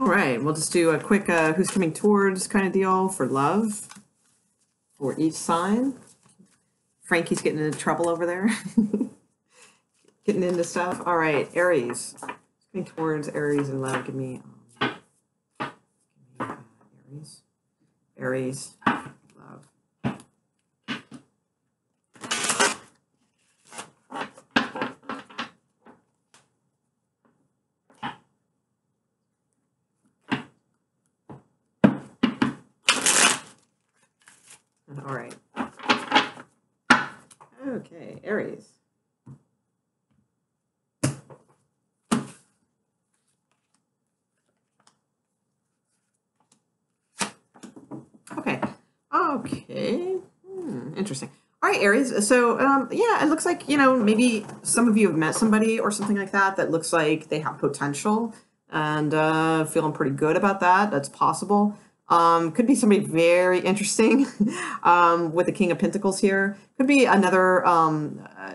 All right, we'll just do a quick who's coming towards kind of deal for love for each sign. Frankie's getting into trouble over there. Getting into stuff. All right, Aries. Coming towards Aries and love. Give me Aries. Aries. Love. All right. Okay, Aries. Okay. Okay. Interesting. All right, Aries. So, yeah, it looks like, maybe some of you have met somebody or something like that that looks like they have potential and feeling pretty good about that. That's possible. Could be somebody very interesting with the King of Pentacles here. Could be another,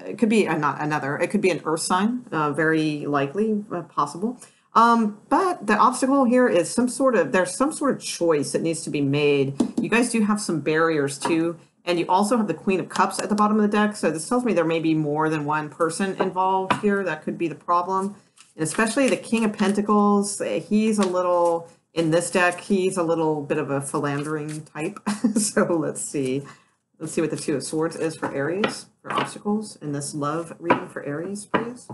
it could be not another, it could be an earth sign, very likely, possible. But the obstacle here is there's some sort of choice that needs to be made. You guys do have some barriers too. And you also have the Queen of Cups at the bottom of the deck. So this tells me there may be more than one person involved here. That could be the problem. And especially the King of Pentacles. He's a little, in this deck, he's a little bit of a philandering type. So let's see. Let's see what the Two of Swords is for Aries, for obstacles in this love reading for Aries, please.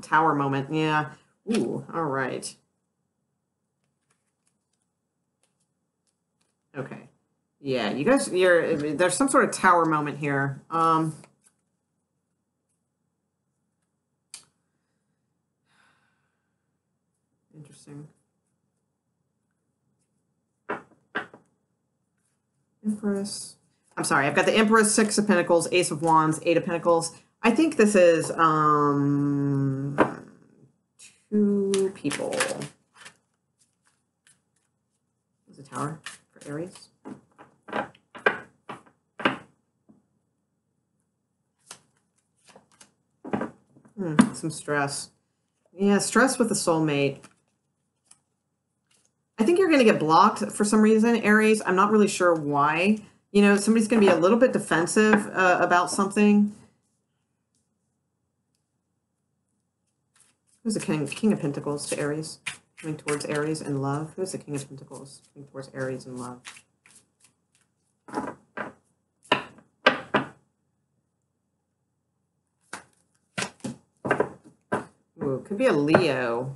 Tower moment. Yeah. Ooh, all right. Okay. Yeah, you guys, there's some sort of tower moment here. Interesting. Empress. I'm sorry, I've got the Empress, Six of Pentacles, Ace of Wands, Eight of Pentacles. I think this is two people. There's a tower for Aries. Some stress. Yeah, stress with the soulmate. I think you're going to get blocked for some reason, Aries. I'm not really sure why. Somebody's going to be a little bit defensive about something. Who's the King of Pentacles to Aries? Coming towards Aries in love. Who's the King of Pentacles coming towards Aries in love? Ooh, could be a Leo.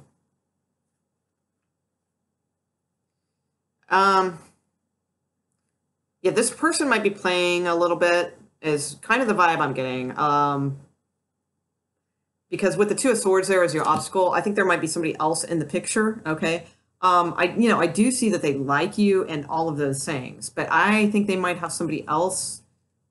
Yeah, this person might be playing a little bit, is kind of the vibe I'm getting. Because with the Two of Swords there as your obstacle, I think there might be somebody else in the picture, okay? I do see that they like you and all of those things, but I think they might have somebody else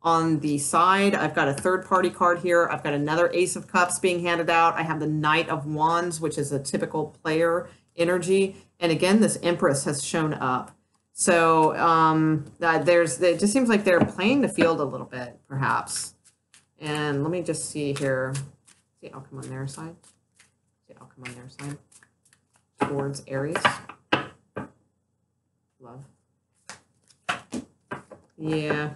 on the side. I've got a third-party card here. I've got another Ace of Cups being handed out. I have the Knight of Wands, which is a typical player energy. And again, this Empress has shown up. So it just seems like they're playing the field a little bit, perhaps. And let me just see here. See outcome on their side. See outcome on their side. Towards Aries. Love. Yeah.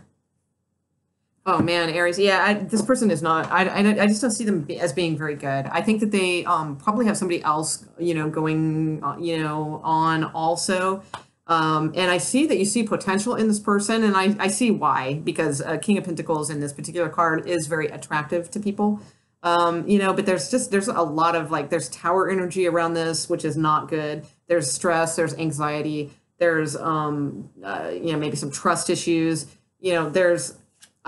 Oh man, Aries. Yeah, this person is not. I just don't see them as being very good. I think that they probably have somebody else, going, on also. And I see that you see potential in this person, and I see why, because King of Pentacles in this particular card is very attractive to people. But there's a lot of there's tower energy around this, which is not good. There's stress, there's anxiety, there's maybe some trust issues.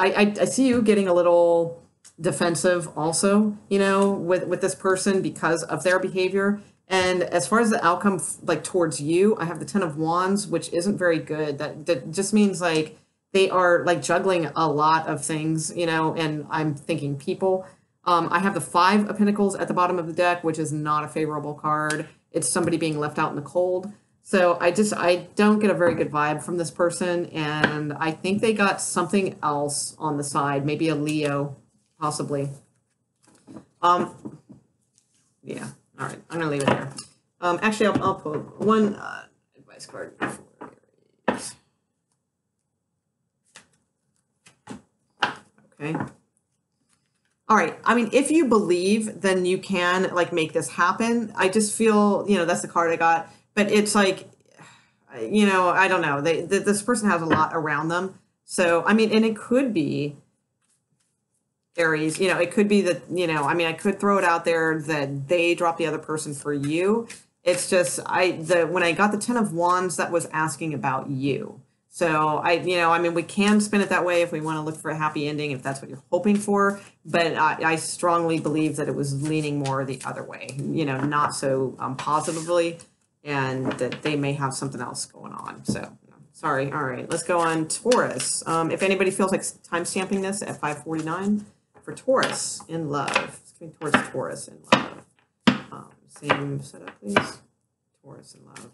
I see you getting a little defensive also, with this person because of their behavior. And as far as the outcome, towards you, I have the Ten of Wands, which isn't very good. That just means they are juggling a lot of things, and I'm thinking people. I have the Five of Pentacles at the bottom of the deck, which is not a favorable card. It's somebody being left out in the cold. So I don't get a very good vibe from this person, and I think they got something else on the side, maybe a Leo, possibly. Yeah, All right, I'm gonna leave it there. Actually, I'll pull one advice card for Aries. Okay. All right. I mean, if you believe, then you can like make this happen. I just feel, that's the card I got. But it's like, I don't know. This person has a lot around them. So, I mean, and it could be Aries, it could be that, I mean, I could throw it out there that they drop the other person for you. It's just, when I got the 10 of Wands, that was asking about you. So I mean, we can spin it that way if we want to look for a happy ending, if that's what you're hoping for. But I strongly believe that it was leaning more the other way, not so positively, and that they may have something else going on. So sorry. All right, let's go on Taurus. If anybody feels like time stamping this at 5:49 for Taurus in love, it's coming towards Taurus in love. Same setup, please. Taurus in love.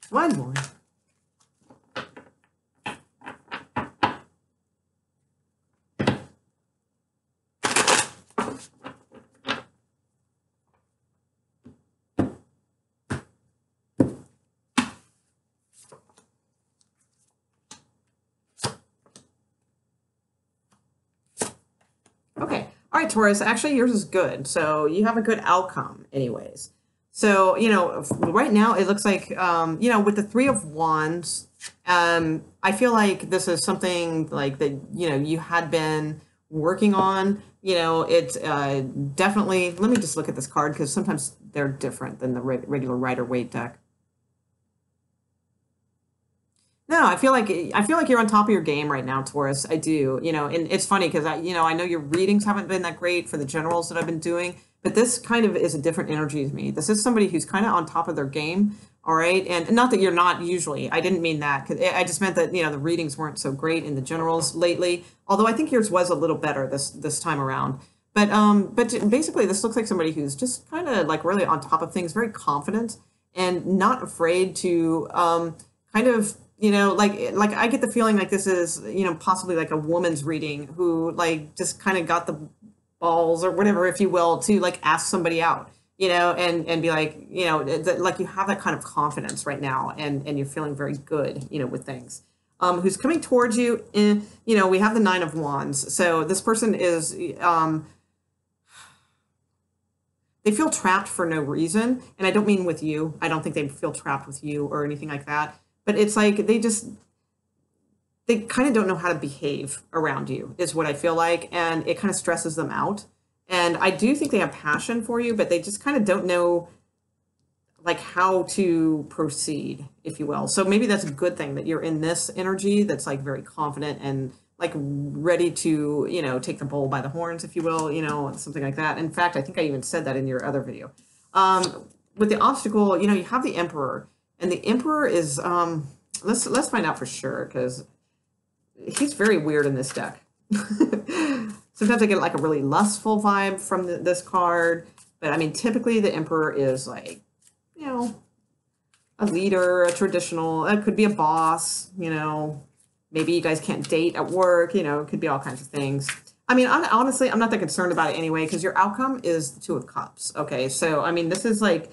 One more. Okay. All right, Taurus. Actually, yours is good. So you have a good outcome anyways. So, right now it looks like, with the 3 of Wands, I feel like this is something like that, you had been working on, it's definitely, let me just look at this card because sometimes they're different than the regular Rider-Waite deck. No, I feel like you're on top of your game right now, Taurus. I do, and it's funny because I know your readings haven't been that great for the generals that I've been doing, but this kind of is a different energy to me. This is somebody who's kind of on top of their game, all right? And not that you're not usually. I didn't mean that. I just meant that, the readings weren't so great in the generals lately, although I think yours was a little better this time around. But basically, this looks like somebody who's just kind of like really on top of things, very confident, and not afraid to kind of, like I get the feeling like this is, possibly like a woman's reading who like just kind of got the balls or whatever, if you will, to like ask somebody out, and be like, like you have that kind of confidence right now, and you're feeling very good, with things. Who's coming towards you in, we have the 9 of Wands. So this person is, they feel trapped for no reason. And I don't mean with you. I don't think they feel trapped with you or anything like that. But it's like they kind of don't know how to behave around you, is what I feel like. And it kind of stresses them out. And I do think they have passion for you, but they just kind of don't know like how to proceed, if you will. So maybe that's a good thing that you're in this energy that's like very confident and like ready to, take the bull by the horns, if you will, something like that. In fact, I think I even said that in your other video. With the obstacle, you have the Emperor. And the Emperor is, let's find out for sure, because he's very weird in this deck. Sometimes I get like a really lustful vibe from this card. But I mean, typically the Emperor is like, a leader, a traditional, it could be a boss, maybe you guys can't date at work, it could be all kinds of things. I mean, honestly, I'm not that concerned about it anyway, because your outcome is the 2 of Cups. Okay, so I mean, this is like,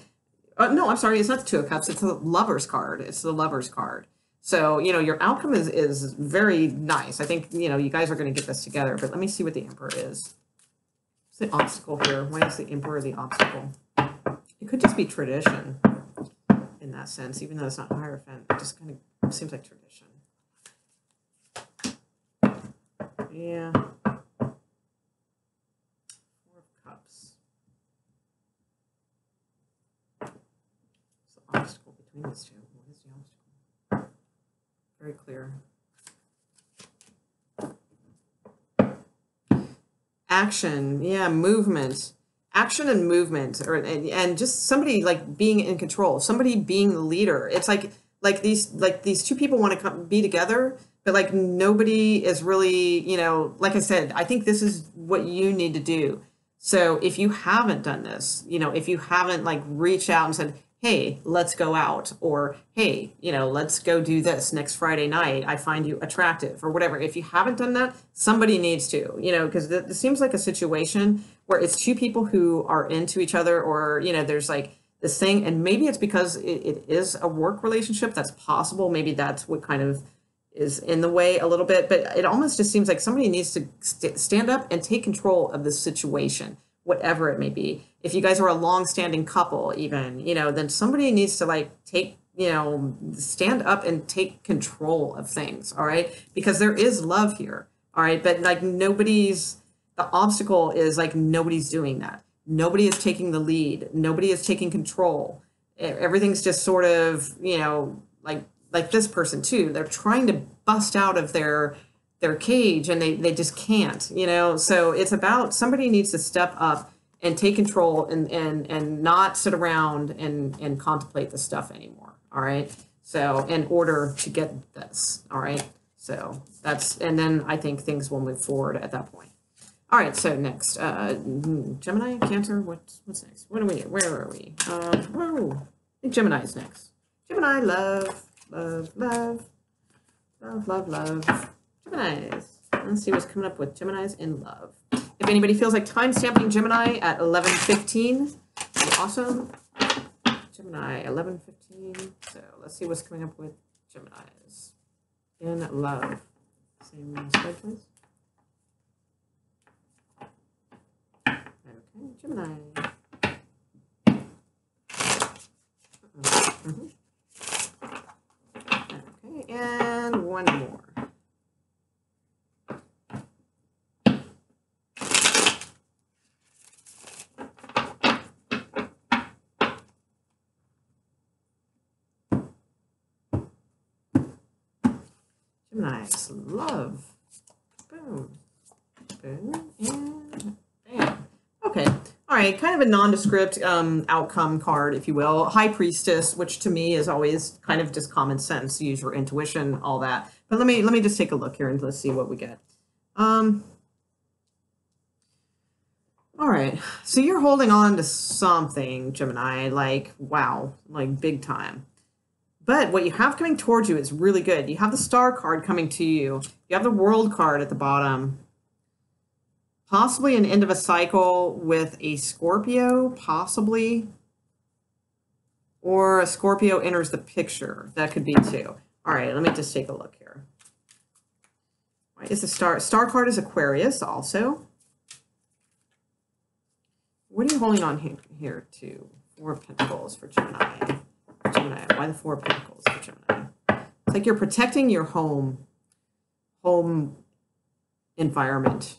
no, I'm sorry, it's not the 2 of Cups. It's the Lover's card. It's the Lover's card. So, your outcome is very nice. I think, you guys are going to get this together. But let me see what the Emperor is. What's the obstacle here? Why is the Emperor the obstacle? It could just be tradition in that sense, even though it's not Hierophant. It just kind of seems like tradition. Yeah. 4 of Cups. Obstacle between these two. What is the obstacle? Very clear. Action, yeah, movement. Action and movement, and just somebody like being in control, somebody being the leader. It's like these 2 people want to be together, but like nobody is really, like I said, I think this is what you need to do. So if you haven't done this, if you haven't like reached out and said, hey, let's go out, or hey, let's go do this next Friday night. I find you attractive, or whatever. If you haven't done that, somebody needs to, because this seems like a situation where it's two people who are into each other, or, there's like this thing, and maybe it's because it is a work relationship. That's possible. Maybe that's what kind of is in the way a little bit, but it almost just seems like somebody needs to stand up and take control of this situation, whatever it may be. If you guys are a long-standing couple, even, then somebody needs to like take, stand up and take control of things, all right? Because there is love here, all right? But like the obstacle is like nobody's doing that. Nobody is taking the lead. Nobody is taking control. Everything's just sort of, like this person too. They're trying to bust out of their cage, and they just can't, So it's about somebody needs to step up and take control and not sit around and contemplate this stuff anymore. All right. So in order to get this, all right. So and then I think things will move forward at that point. All right, so next, Gemini, Cancer, what's next? Where are we? Whoa, I think Gemini is next. Gemini, love. Geminis. Let's see what's coming up with Geminis in love. If anybody feels like time stamping Gemini at 11:15, awesome. Gemini, 11:15. So let's see what's coming up with Geminis in love. Same spread, please. Okay, Gemini. Okay, and one more. Gemini's love. Boom. Boom. And bam. Okay. All right. Kind of a nondescript outcome card, if you will. High Priestess, which to me is always kind of just common sense. Use your intuition, all that. But let me just take a look here and let's see what we get. All right. So you're holding on to something, Gemini, like, wow, like big time. But what you have coming towards you is really good. You have the Star card coming to you. You have the World card at the bottom. Possibly an end of a cycle with a Scorpio, possibly. Or a Scorpio enters the picture. That could be too. All right, let me just take a look here. All right, it's the Star card is Aquarius also. What are you holding on here to? Four of Pentacles for Gemini. Why the Four of Pentacles for Gemini? It's like you're protecting your home environment.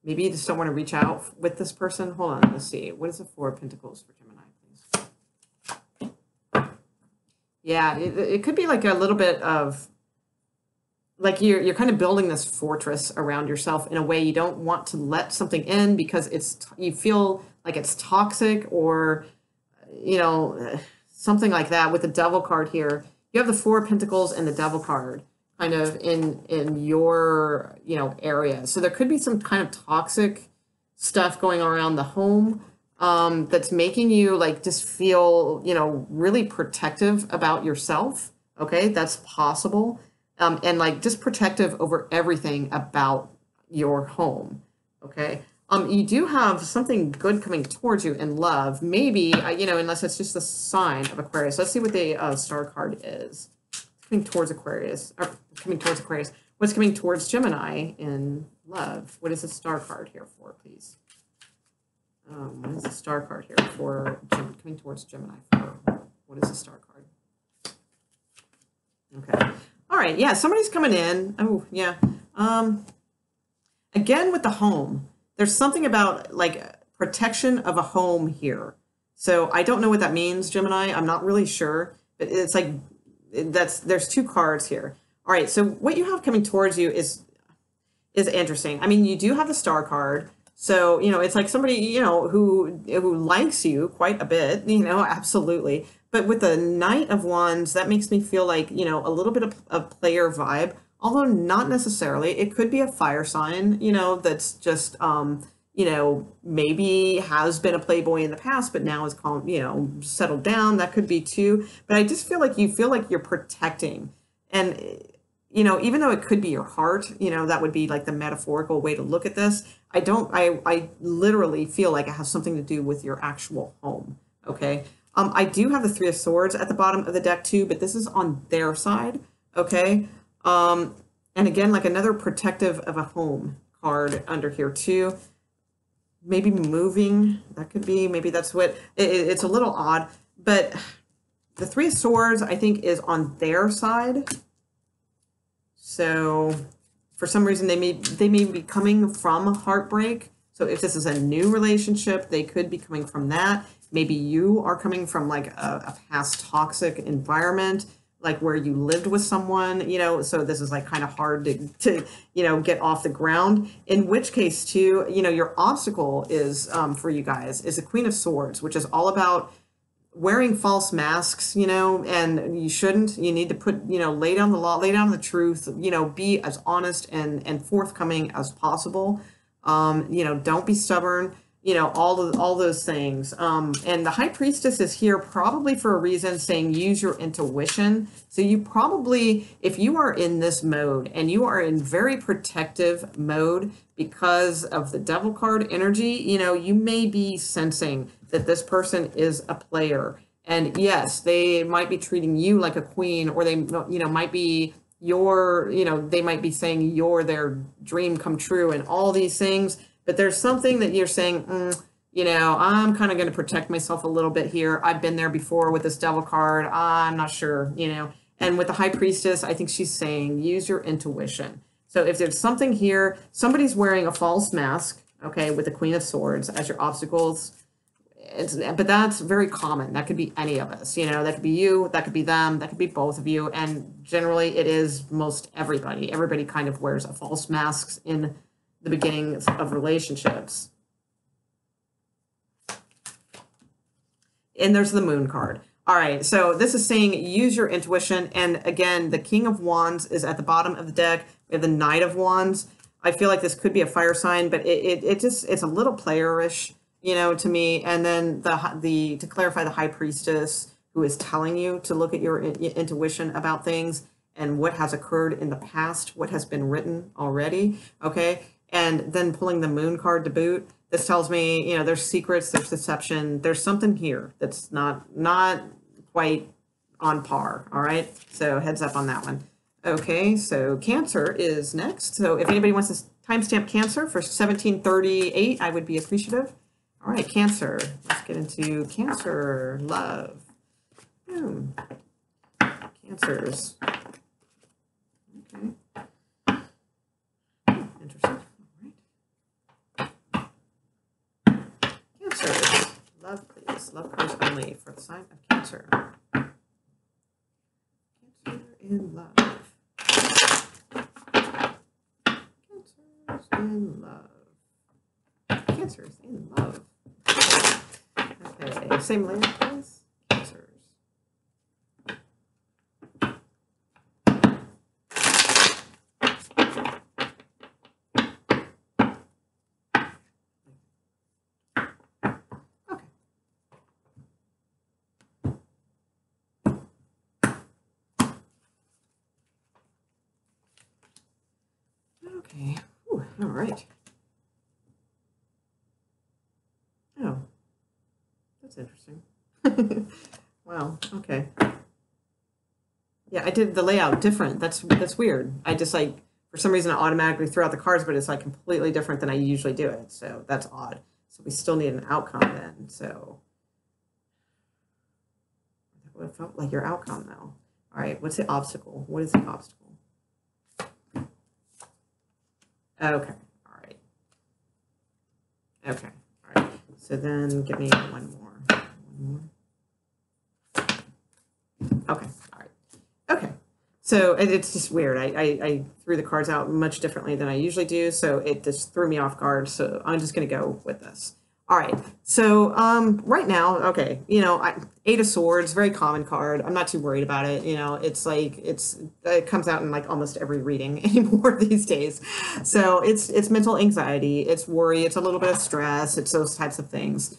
Maybe you just don't want to reach out with this person. Hold on, let's see. What is the Four of Pentacles for Gemini, please? Yeah, it could be like a little bit of, like you're kind of building this fortress around yourself in a way you don't want to let something in because you feel like it's toxic or, something like that. With the Devil card here, you have the Four of Pentacles and the Devil card kind of in your, area. So there could be some kind of toxic stuff going around the home that's making you like just feel, really protective about yourself. Okay, that's possible. And like just protective over everything about your home. Okay. You do have something good coming towards you in love, maybe, unless it's just the sign of Aquarius. Let's see what the Star card is. Coming towards Aquarius. What's coming towards Gemini in love? What is the Star card here for, please? What is the Star card here for coming towards Gemini for? What is the Star card? Okay. All right. Yeah, somebody's coming in. Oh, yeah. Again, with the home. There's something about like protection of a home here. So I don't know what that means, Gemini. I'm not really sure. But it's like there's two cards here. All right. So what you have coming towards you is interesting. I mean, you do have the Star card. So, it's like somebody, who likes you quite a bit, absolutely. But with the Knight of Wands, that makes me feel like, a little bit of player vibe. Although not necessarily. It could be a fire sign, that's just, you know, maybe has been a playboy in the past, but now is calm, you know, settled down. That could be too. But I just feel like you feel like you're protecting. And, you know, even though it could be your heart, you know, that would be like the metaphorical way to look at this. I literally feel like it has something to do with your actual home. Okay. I do have the Three of Swords at the bottom of the deck too, but this is on their side. Okay. And again, like another protective of a home card under here too. Maybe moving, that could be, maybe that's what, it's a little odd, but the Three of Swords, I think, is on their side. So for some reason, they may be coming from heartbreak. So if this is a new relationship, they could be coming from that. Maybe you are coming from like a past toxic environment, like where you lived with someone, you know, so this is like kind of hard to you know, get off the ground. In which case too, you know, your obstacle is, for you guys, is the Queen of Swords, which is all about wearing false masks, you know, and you shouldn't. You need to put, you know, lay down the law, lay down the truth, you know, be as honest and forthcoming as possible. You know, don't be stubborn, you know, all those things. And the High Priestess is here probably for a reason, saying use your intuition. So you probably, if you are in this mode and you are in very protective mode because of the Devil card energy, you know, you may be sensing that this person is a player. And yes, they might be treating you like a queen, or they, you know, might be your, you know, they might be saying you're their dream come true and all these things. But there's something that you're saying, you know, I'm kind of going to protect myself a little bit here. I've been there before with this Devil card. I'm not sure, you know. And with the High Priestess, I think she's saying use your intuition. So if there's something here, somebody's wearing a false mask, okay, with the Queen of Swords as your obstacles. But that's very common. That could be any of us, you know, that could be you, that could be them, that could be both of you. And generally it is most everybody. Everybody kind of wears a false masks in the beginning of relationships. And there's the Moon card. All right, so this is saying use your intuition. And again, the King of Wands is at the bottom of the deck. We have the Knight of Wands. I feel like this could be a fire sign, but it's a little playerish, you know, to me. And then to clarify, the High Priestess, who is telling you to look at your intuition about things and what has occurred in the past, what has been written already, okay? And then pulling the Moon card to boot. This tells me, you know, there's secrets, there's deception, there's something here that's not quite on par, all right? So heads up on that one. Okay, so Cancer is next. So if anybody wants to timestamp Cancer for 1738, I would be appreciative. All right, Cancer. Let's get into Cancer love. Cancers. Okay. Interesting. All right. Cancer. Love, please. Love cards only for the sign of Cancer. Cancer in love. Cancers in love. Cancers in love. Okay, same layer, please. Cancers. Okay. Ooh, all right. Oh, that's interesting. Wow. Okay. Yeah, I did the layout different. That's weird. I just like, for some reason I automatically threw out the cards, but it's like completely different than I usually do it. So that's odd. So we still need an outcome then. So that would have felt like your outcome though. All right. What's the obstacle? What is the obstacle? Okay. All right. Okay. All right. So then give me one more. Okay. All right. Okay. So it's just weird. I threw the cards out much differently than I usually do. So it just threw me off guard. So I'm just going to go with this. All right. So right now, okay, Eight of Swords, very common card. I'm not too worried about it. It's like it comes out in like almost every reading anymore these days. So it's mental anxiety, it's worry, it's a little bit of stress, it's those types of things.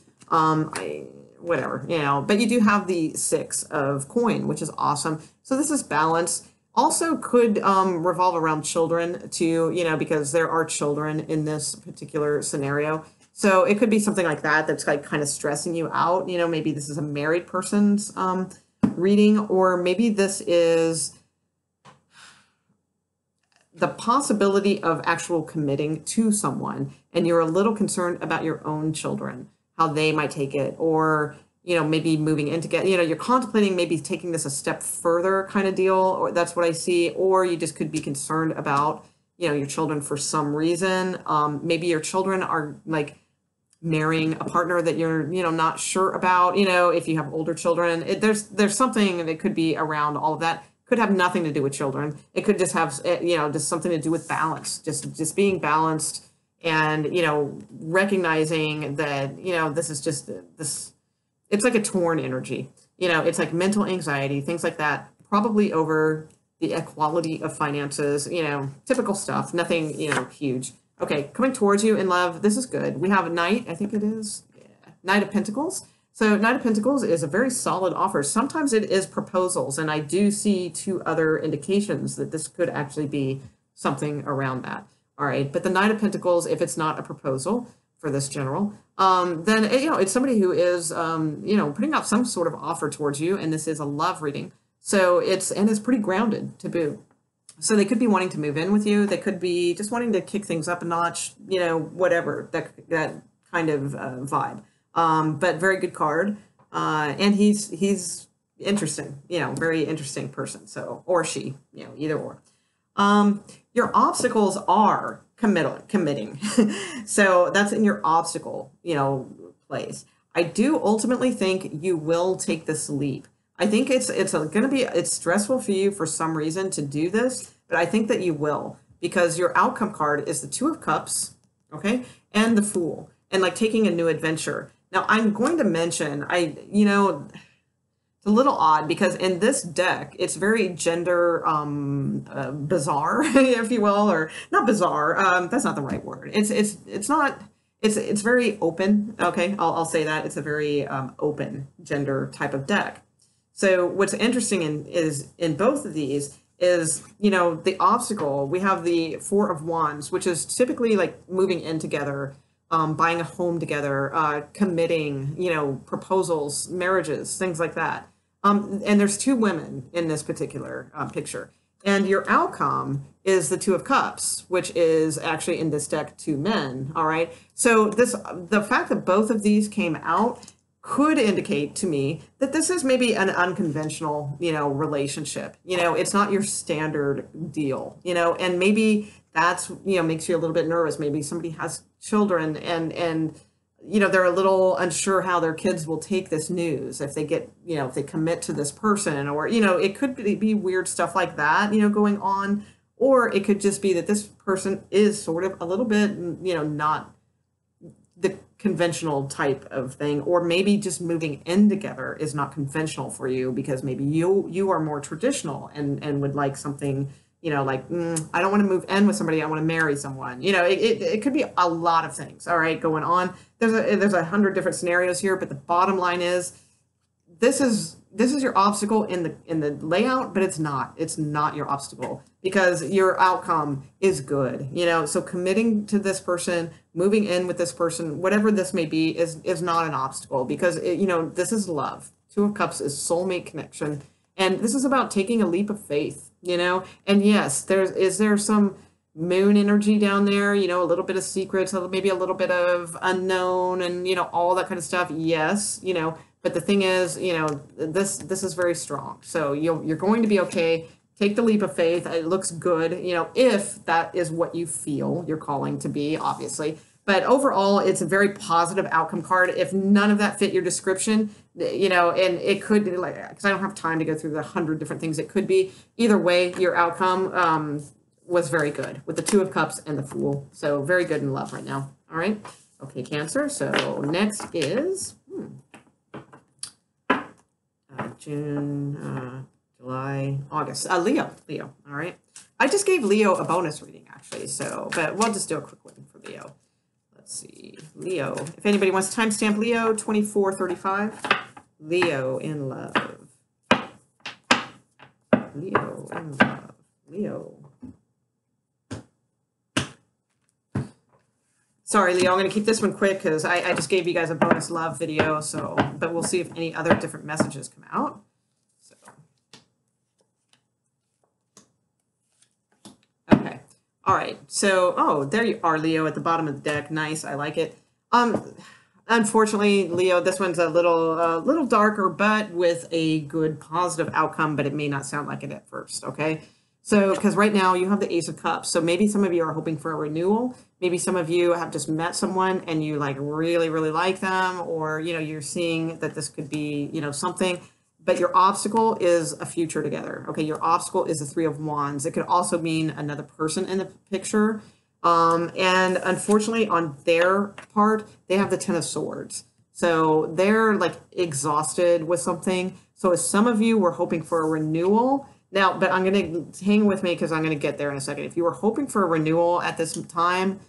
Whatever, but you do have the Six of Coin, which is awesome. So this is balance. Also could revolve around children too, because there are children in this particular scenario. So it could be something like that that's like kind of stressing you out. Maybe this is a married person's reading, or maybe this is the possibility of actual committing to someone, and you're a little concerned about your own children, how they might take it, or maybe moving in together. You're contemplating maybe taking this a step further kind of deal, or that's what I see. Or you just could be concerned about your children for some reason. Maybe your children are like marrying a partner that you're not sure about. If you have older children, there's something that could be around all of that. Could have nothing to do with children. It could just have just something to do with balance, just being balanced, and recognizing that this is just this. It's like a torn energy. It's like mental anxiety, things like that, probably over the equality of finances, typical stuff, nothing huge. Okay, coming towards you in love, this is good. We have a Knight, I think it is, yeah. Knight of Pentacles. So Knight of Pentacles is a very solid offer. Sometimes it is proposals, and I do see two other indications that this could actually be something around that. All right, but the Knight of Pentacles, if it's not a proposal for this general, then it's somebody who is putting out some sort of offer towards you, and this is a love reading. So it's pretty grounded to boot. So they could be wanting to move in with you. They could be just wanting to kick things up a notch, whatever, that kind of vibe. But very good card. And he's interesting, very interesting person. So, or she, either or. Your obstacles are committing. So that's in your obstacle, place. I do ultimately think you will take this leap. I think it's stressful for you for some reason to do this, but I think that you will, because your outcome card is the Two of Cups, okay, and the Fool, and like taking a new adventure. Now I'm going to mention, it's a little odd because in this deck it's very gender bizarre, if you will, or not bizarre. That's not the right word. It's not. It's very open. Okay, I'll say that it's a very open gender type of deck. So what's interesting is in both of these is, the obstacle, we have the Four of Wands, which is typically like moving in together, buying a home together, committing, proposals, marriages, things like that. And there's two women in this particular picture. And your outcome is the Two of Cups, which is actually in this deck two men. All right. So the fact that both of these came out could indicate to me that this is maybe an unconventional, relationship. It's not your standard deal, and maybe that's, makes you a little bit nervous. Maybe somebody has children and they're a little unsure how their kids will take this news if they get, if they commit to this person, or, it could be weird stuff like that, going on, or it could just be that this person is sort of a little bit, not the conventional type of thing, or maybe just moving in together is not conventional for you because maybe you are more traditional and would like something, like, I don't want to move in with somebody, I want to marry someone. It could be a lot of things, all right, going on. There's 100 different scenarios here, but the bottom line is this is your obstacle in the layout, but it's not your obstacle because your outcome is good. So committing to this person, moving in with this person, whatever this may be, is not an obstacle because this is love. Two of Cups is soulmate connection, and this is about taking a leap of faith. And yes, is there some moon energy down there, a little bit of secrets, maybe a little bit of unknown, and all that kind of stuff. Yes, but the thing is, this is very strong. So you're going to be okay. Take the leap of faith. It looks good, if that is what you feel you're calling to be, obviously. But overall, it's a very positive outcome card. If none of that fit your description, and it could be like, because I don't have time to go through the 100 different things it could be. Either way, your outcome was very good with the Two of Cups and the Fool. So very good in love right now. All right. Okay, Cancer. So next is June, July, August. Leo. Leo. All right. I just gave Leo a bonus reading actually. So, but we'll just do a quick one for Leo. Let's see. Leo. If anybody wants to timestamp Leo, 2435. Leo in love. Leo in love. Leo. Sorry, Leo, I'm going to keep this one quick because I just gave you guys a bonus love video. So, but we'll see if any other different messages come out. So, okay. All right. So, oh, there you are, Leo, at the bottom of the deck. Nice. I like it. Unfortunately, Leo, this one's a little darker, but with a good positive outcome, but it may not sound like it at first. Okay. So, because right now you have the Ace of Cups. So maybe some of you are hoping for a renewal. Maybe some of you have just met someone and you like really, really like them, or, you know, you're seeing that this could be, you know, something, but your obstacle is a future together. Okay. Your obstacle is the Three of Wands. It could also mean another person in the picture. And unfortunately on their part, they have the Ten of Swords. So they're like exhausted with something. So as some of you were hoping for a renewal, now, but I'm going to hang with me because I'm going to get there in a second. If you were hoping for a renewal at this time,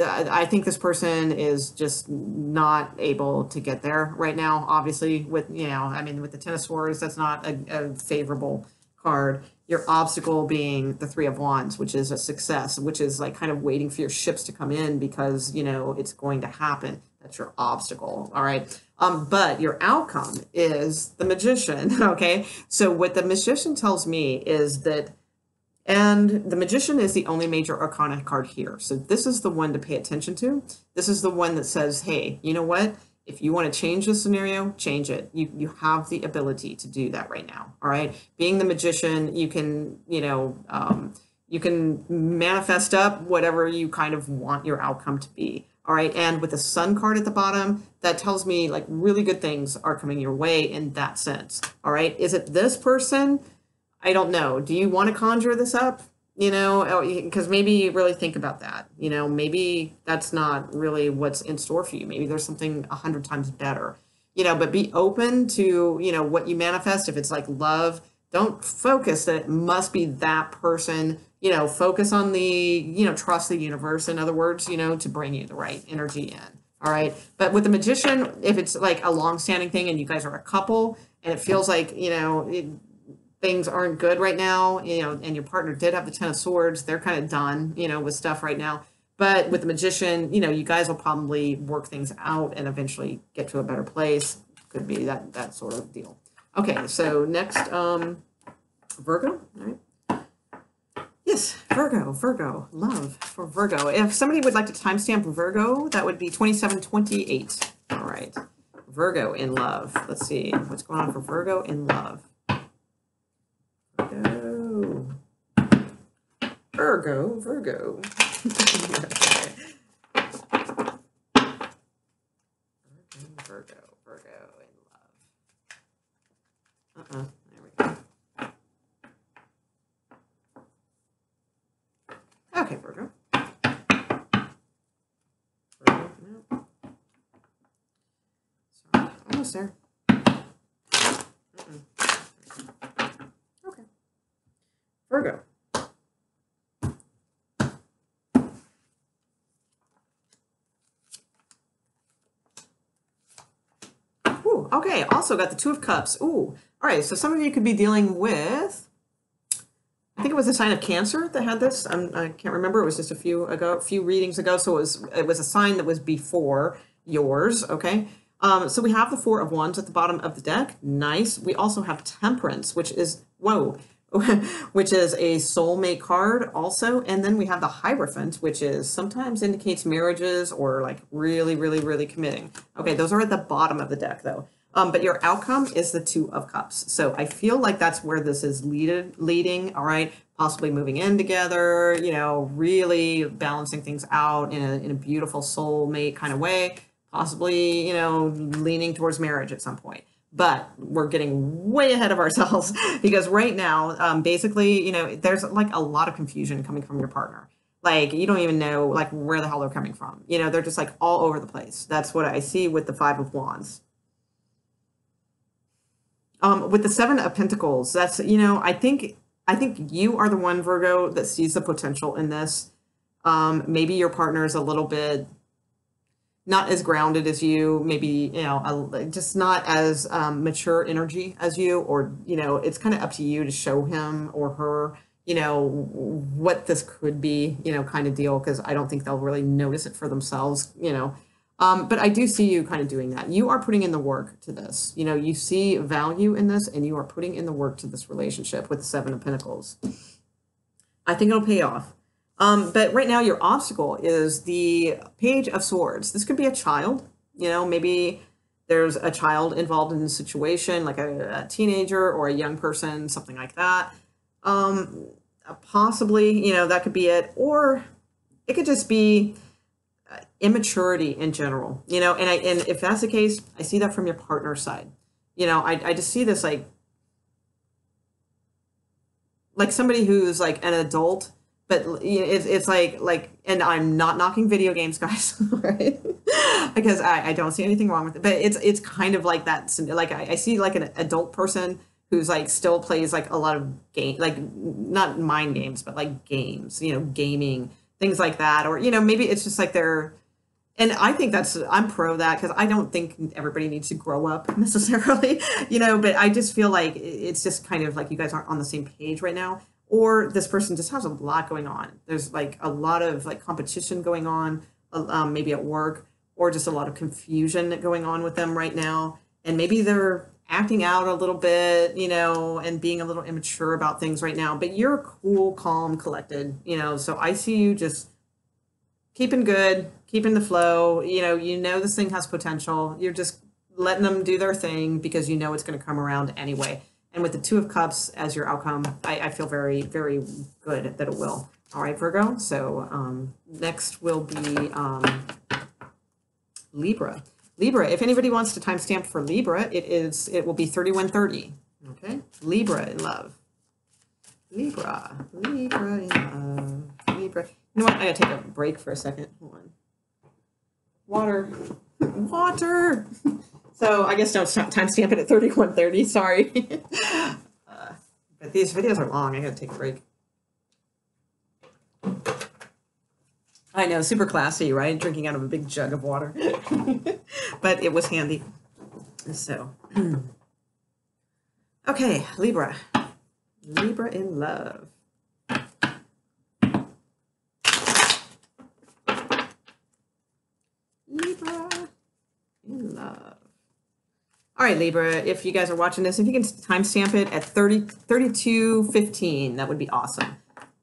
I think this person is just not able to get there right now. Obviously, with, you know, I mean, with the Ten of Swords, that's not a favorable card. Your obstacle being the Three of Wands, which is a success, which is like kind of waiting for your ships to come in because, you know, it's going to happen. That's your obstacle. All right. But your outcome is the Magician. Okay. So what the Magician tells me is that, and the Magician is the only major arcana card here. So this is the one to pay attention to. This is the one that says, hey, you know what? If you want to change the scenario, change it. You have the ability to do that right now. All right. Being the Magician, you can, you know, you can manifest up whatever you kind of want your outcome to be. All right. And with the Sun card at the bottom, that tells me like really good things are coming your way in that sense. All right. Is it this person? I don't know. Do you want to conjure this up? You know, because maybe you really think about that. You know, maybe that's not really what's in store for you. Maybe there's something 100 times better. You know, but be open to, you know, what you manifest. If it's like love, don't focus that it must be that person. You know, focus on the, you know, trust the universe, in other words, you know, to bring you the right energy in. All right. But with the Magician, if it's like a long-standing thing and you guys are a couple and it feels like, you know, things aren't good right now, you know, and your partner did have the Ten of Swords, they're kind of done, you know, with stuff right now. But with the Magician, you know, you guys will probably work things out and eventually get to a better place. Could be that sort of deal. Okay, so next, Virgo, all right. Yes, Virgo, love for Virgo. If somebody would like to timestamp Virgo, that would be 2728. All right, Virgo in love. Let's see what's going on for Virgo in love. Virgo. Virgo in love. There we go. Okay, Virgo. No. Sorry, almost there. Okay. Virgo. Ooh, okay, also got the Two of Cups. Ooh, all right, so some of you could be dealing with, I think it was a sign of Cancer that had this. I can't remember. It was just a few readings ago. So it was a sign that was before yours. Okay. So we have the Four of Wands at the bottom of the deck. Nice. We also have Temperance, which is, which is a soulmate card also. And then we have the Hierophant, which is sometimes indicates marriages or like really, really, really committing. Okay. Those are at the bottom of the deck though. But your outcome is the Two of Cups. So I feel like that's where this is leading, all right? Possibly moving in together, you know, really balancing things out in a beautiful soulmate kind of way, possibly, you know, leaning towards marriage at some point. But we're getting way ahead of ourselves because right now, basically, you know, there's like a lot of confusion coming from your partner. Like you don't even know like where the hell they're coming from. You know, they're just like all over the place. That's what I see with the Five of Wands. With the Seven of Pentacles, that's, you know, I think you are the one, Virgo, that sees the potential in this. Maybe your partner is a little bit not as grounded as you, maybe, you know, just not as mature energy as you, or, you know, it's kind of up to you to show him or her, you know, what this could be, you know, kind of deal, because I don't think they'll really notice it for themselves, you know. But I do see you kind of doing that. You are putting in the work to this. You know, you see value in this and you are putting in the work to this relationship with the Seven of Pentacles. I think it'll pay off. But right now, your obstacle is the Page of Swords. This could be a child. You know, maybe there's a child involved in the situation, like a teenager or a young person, something like that. Possibly, you know, that could be it. Or it could just be immaturity in general, you know, and if that's the case, I see that from your partner's side. You know, I just see this like somebody who's like an adult, but it's like, and I'm not knocking video games, guys, right? Because I don't see anything wrong with it, but it's kind of like that. Like I see like an adult person who's like still plays like a lot of game, like not mind games, but like games, you know, gaming, things like that. Or, you know, maybe it's just like they're, and I think I'm pro that, because I don't think everybody needs to grow up necessarily, you know, but I just feel like it's just kind of like you guys aren't on the same page right now, or this person just has a lot going on. There's like a lot of like competition going on, maybe at work, or just a lot of confusion going on with them right now. And maybe they're acting out a little bit, you know, and being a little immature about things right now, but you're cool, calm, collected, you know, so I see you just keeping good, keeping the flow. You know this thing has potential. You're just letting them do their thing because you know it's going to come around anyway. And with the Two of Cups as your outcome, I feel very, very good that it will. All right, Virgo. So next will be Libra. Libra, if anybody wants to timestamp for Libra, it will be 3130. Okay, Libra in love. Libra in love. Libra. You know what? I gotta take a break for a second. Hold on. Water. Water. So I guess don't timestamp it at 3130. Sorry. But these videos are long. I gotta take a break. I know, super classy, right? Drinking out of a big jug of water. But it was handy. So, okay, Libra. Libra in love. Libra in love. All right, Libra, if you guys are watching this, if you can timestamp it at 32:15, that would be awesome.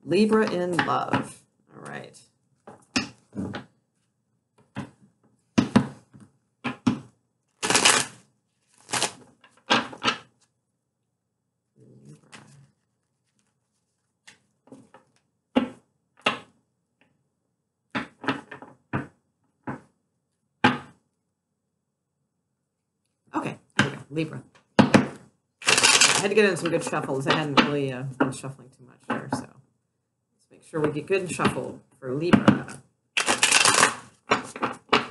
Libra in love. All right. Okay, here we go. Libra. I had to get in some good shuffles. I hadn't really been shuffling too much there, so let's make sure we get good and shuffled for Libra.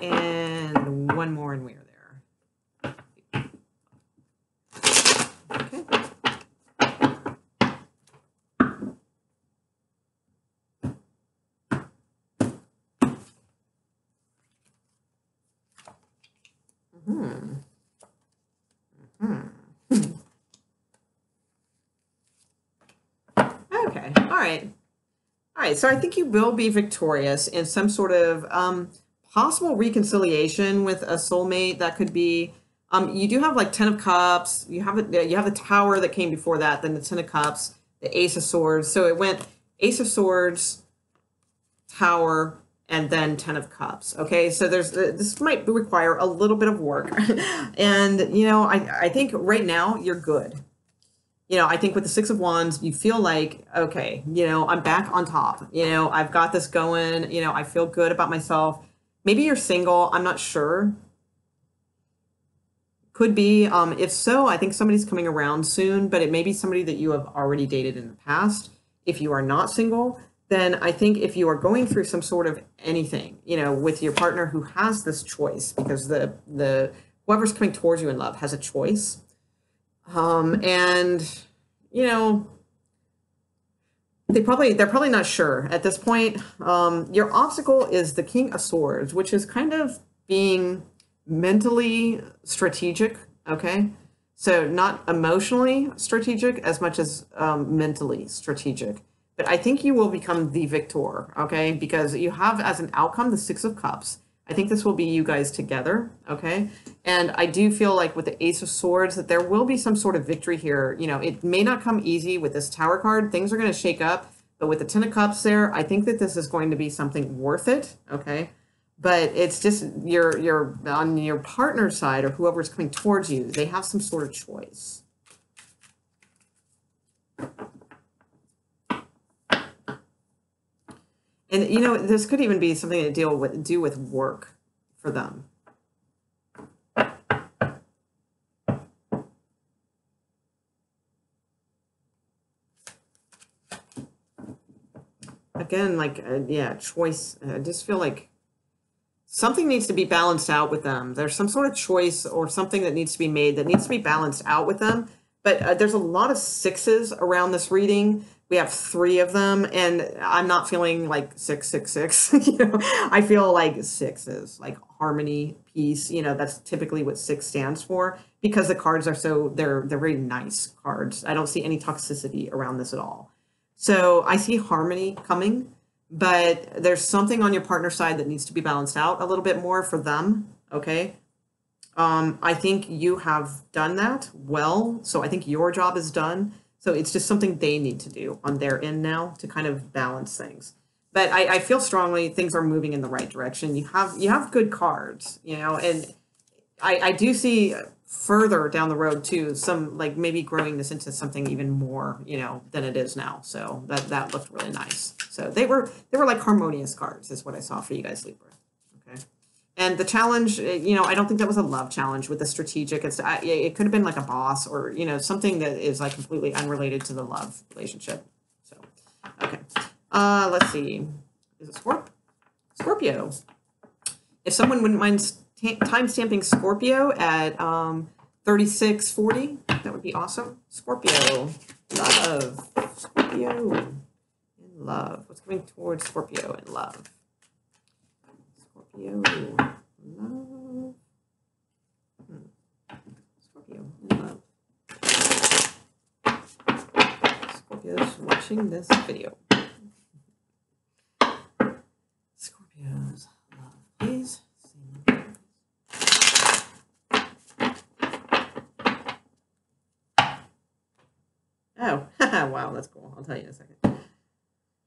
And one more and we're there. Okay. Okay. All right. All right. So I think you will be victorious in some sort of possible reconciliation with a soulmate. That could be. You do have like 10 of Cups. You have the Tower that came before that. Then the 10 of Cups, the Ace of Swords. So it went Ace of Swords, Tower, and then 10 of Cups. Okay, so this might require a little bit of work. And, you know, I think right now you're good. You know, I think with the Six of Wands, you feel like, okay, you know, I'm back on top. You know, I've got this going. You know, I feel good about myself. Maybe you're single. I'm not sure. Could be. If so, I think somebody's coming around soon, but it may be somebody that you have already dated in the past. If you are not single, then I think if you are going through some sort of anything, you know, with your partner who has this choice, because the whoever's coming towards you in love has a choice, and you know, they're probably not sure at this point. Your obstacle is the King of Swords, which is kind of being mentally strategic. Okay, so not emotionally strategic as much as mentally strategic. But I think you will become the victor. Okay, because you have as an outcome the Six of Cups. I think this will be you guys together, okay? And I do feel like with the Ace of Swords that there will be some sort of victory here. You know, it may not come easy with this Tower card. Things are going to shake up. But with the Ten of Cups there, I think that this is going to be something worth it, okay? But it's just you're on your partner's side or whoever's coming towards you, they have some sort of choice. And you know, this could even be something to do with work for them. Again, like yeah, choice. I just feel like something needs to be balanced out with them. There's some sort of choice or something that needs to be made that needs to be balanced out with them. But there's a lot of sixes around this reading. We have 3 of them, and I'm not feeling like 666. You know, I feel like sixes, like harmony, peace. You know, that's typically what 6 stands for because the cards are so they're very nice cards. I don't see any toxicity around this at all. So I see harmony coming, but there's something on your partner side that needs to be balanced out a little bit more for them. Okay. I think you have done that well. So I think your job is done. So it's just something they need to do on their end now to kind of balance things. But I feel strongly things are moving in the right direction. You have good cards, you know, and I do see further down the road too, some like maybe growing this into something even more, you know, than it is now. So that looked really nice. So they were like harmonious cards is what I saw for you guys, Libra. Okay. And the challenge, you know, I don't think that was a love challenge with the strategic. It could have been like a boss or, you know, something that is like completely unrelated to the love relationship. So, okay. Let's see. Is it Scorpio? If someone wouldn't mind time stamping Scorpio at 3640, that would be awesome. Scorpio, love. Scorpio in love. What's coming towards Scorpio in love? Scorpio, love. Scorpio in love. Scorpio's watching this video. Scorpio's love, please. Oh, wow, that's cool. I'll tell you in a second.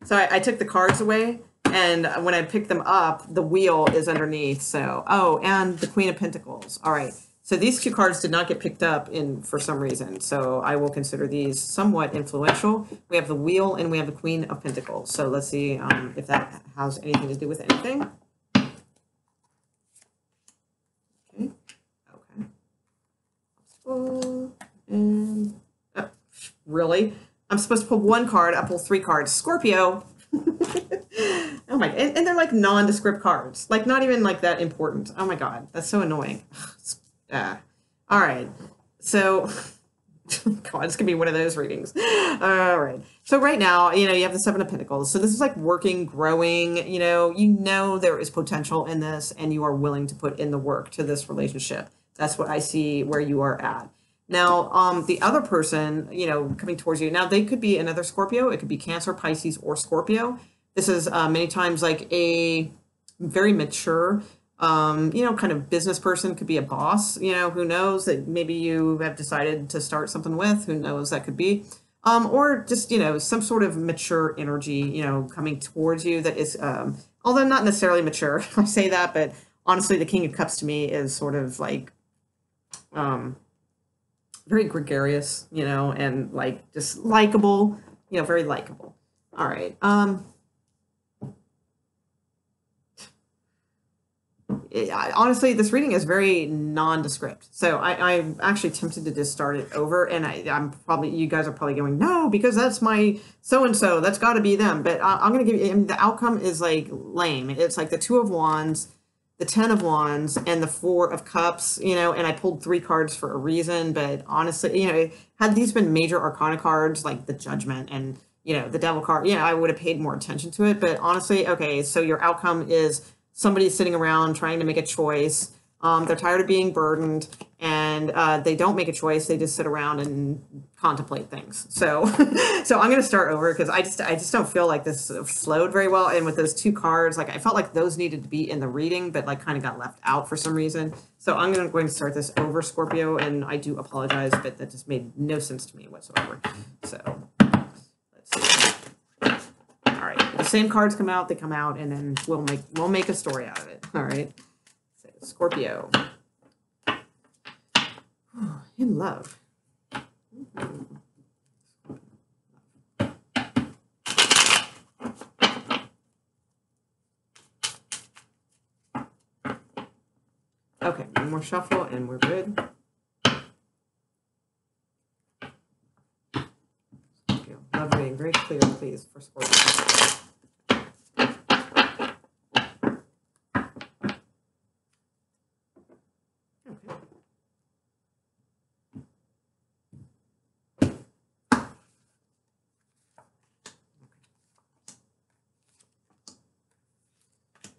So I took the cards away, and when I picked them up, the wheel is underneath. So, oh, and the Queen of Pentacles. All right. So these 2 cards did not get picked up for some reason. So I will consider these somewhat influential. We have the wheel and we have the Queen of Pentacles. So let's see if that has anything to do with anything. Okay. Okay. And really? I'm supposed to pull 1 card. I pull 3 cards. Scorpio. Oh my, and they're like nondescript cards. Like not even like that important. Oh my God. That's so annoying. All right. So, God, it's going to be one of those readings. All right. So right now, you know, you have the 7 of Pentacles. So this is like working, growing, you know there is potential in this and you are willing to put in the work to this relationship. That's what I see where you are at. Now, the other person, you know, coming towards you, now they could be another Scorpio. It could be Cancer, Pisces, or Scorpio. This is many times like a very mature, you know, kind of business person, could be a boss, you know, who knows that maybe you have decided to start something with, who knows that could be, or just, you know, some sort of mature energy, you know, coming towards you that is, although not necessarily mature, I say that, but honestly, the King of Cups to me is sort of like, very gregarious, you know, and like just likable, you know, very likable. All right. honestly, this reading is very nondescript. So I'm actually tempted to just start it over. And I'm probably, you guys are probably going, no, because that's my so-and-so. That's got to be them. But I'm going to give you, I mean, the outcome is like lame. It's like the Two of Wands, the Ten of Wands, and the Four of Cups, and I pulled 3 cards for a reason. But honestly, had these been major arcana cards like the Judgment and, the Devil card, I would have paid more attention to it. But honestly, okay, so your outcome is somebody sitting around trying to make a choice. They're tired of being burdened, and they don't make a choice. They just sit around and contemplate things. So, so I'm going to start over because I just don't feel like this flowed very well. And with those 2 cards, like I felt like those needed to be in the reading, but like kind of got left out for some reason. So I'm going to start this over, Scorpio, and I do apologize, but that just made no sense to me whatsoever. So let's see. All right, the same cards come out, they come out, and then we'll make a story out of it. All right. So Scorpio. In love. Okay, one more shuffle and we're good. Scorpio. Love being very clear, please, for Scorpio.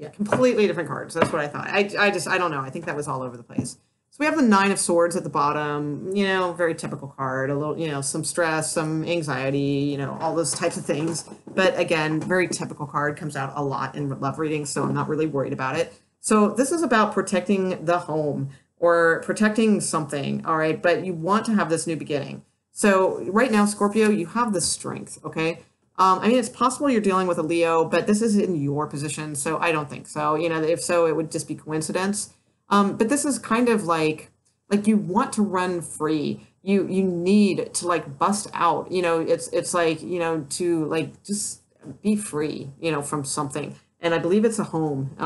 Yeah, completely different cards. That's what I thought. I don't know. I think that was all over the place. So we have the Nine of Swords at the bottom, very typical card, a little, some stress, some anxiety, all those types of things. But again, very typical card, comes out a lot in love readings, so I'm not really worried about it. So this is about protecting the home or protecting something, all right? But you want to have this new beginning. So right now, Scorpio, you have the strength, okay? I mean, it's possible you're dealing with a Leo, but this is in your position, so I don't think so. If so, it would just be coincidence. But this is kind of like you want to run free. You need to like bust out. It's like to like just be free. From something. And I believe it's a home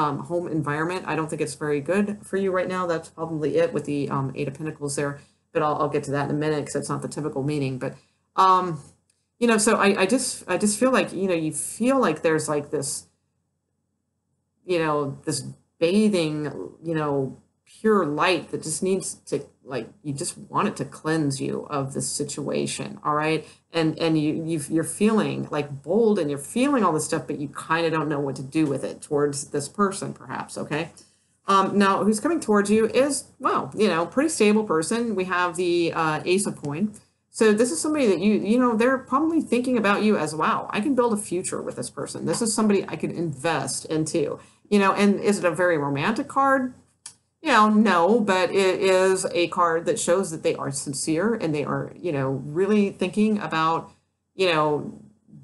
environment. I don't think it's very good for you right now. That's probably it with the Eight of Pentacles there. But I'll get to that in a minute because that's not the typical meaning. But so I just feel like, you feel like there's like this, this bathing, pure light that just needs to, like, you just want it to cleanse you of this situation. All right. And you're feeling like bold and you're feeling all this stuff, but you kind of don't know what to do with it towards this person, perhaps. Okay. Now who's coming towards you is, well, pretty stable person. We have the Ace of Coin. So this is somebody that they're probably thinking about you as, wow, I can build a future with this person. This is somebody I could invest into, and is it a very romantic card? No, but it is a card that shows that they are sincere and they are, really thinking about,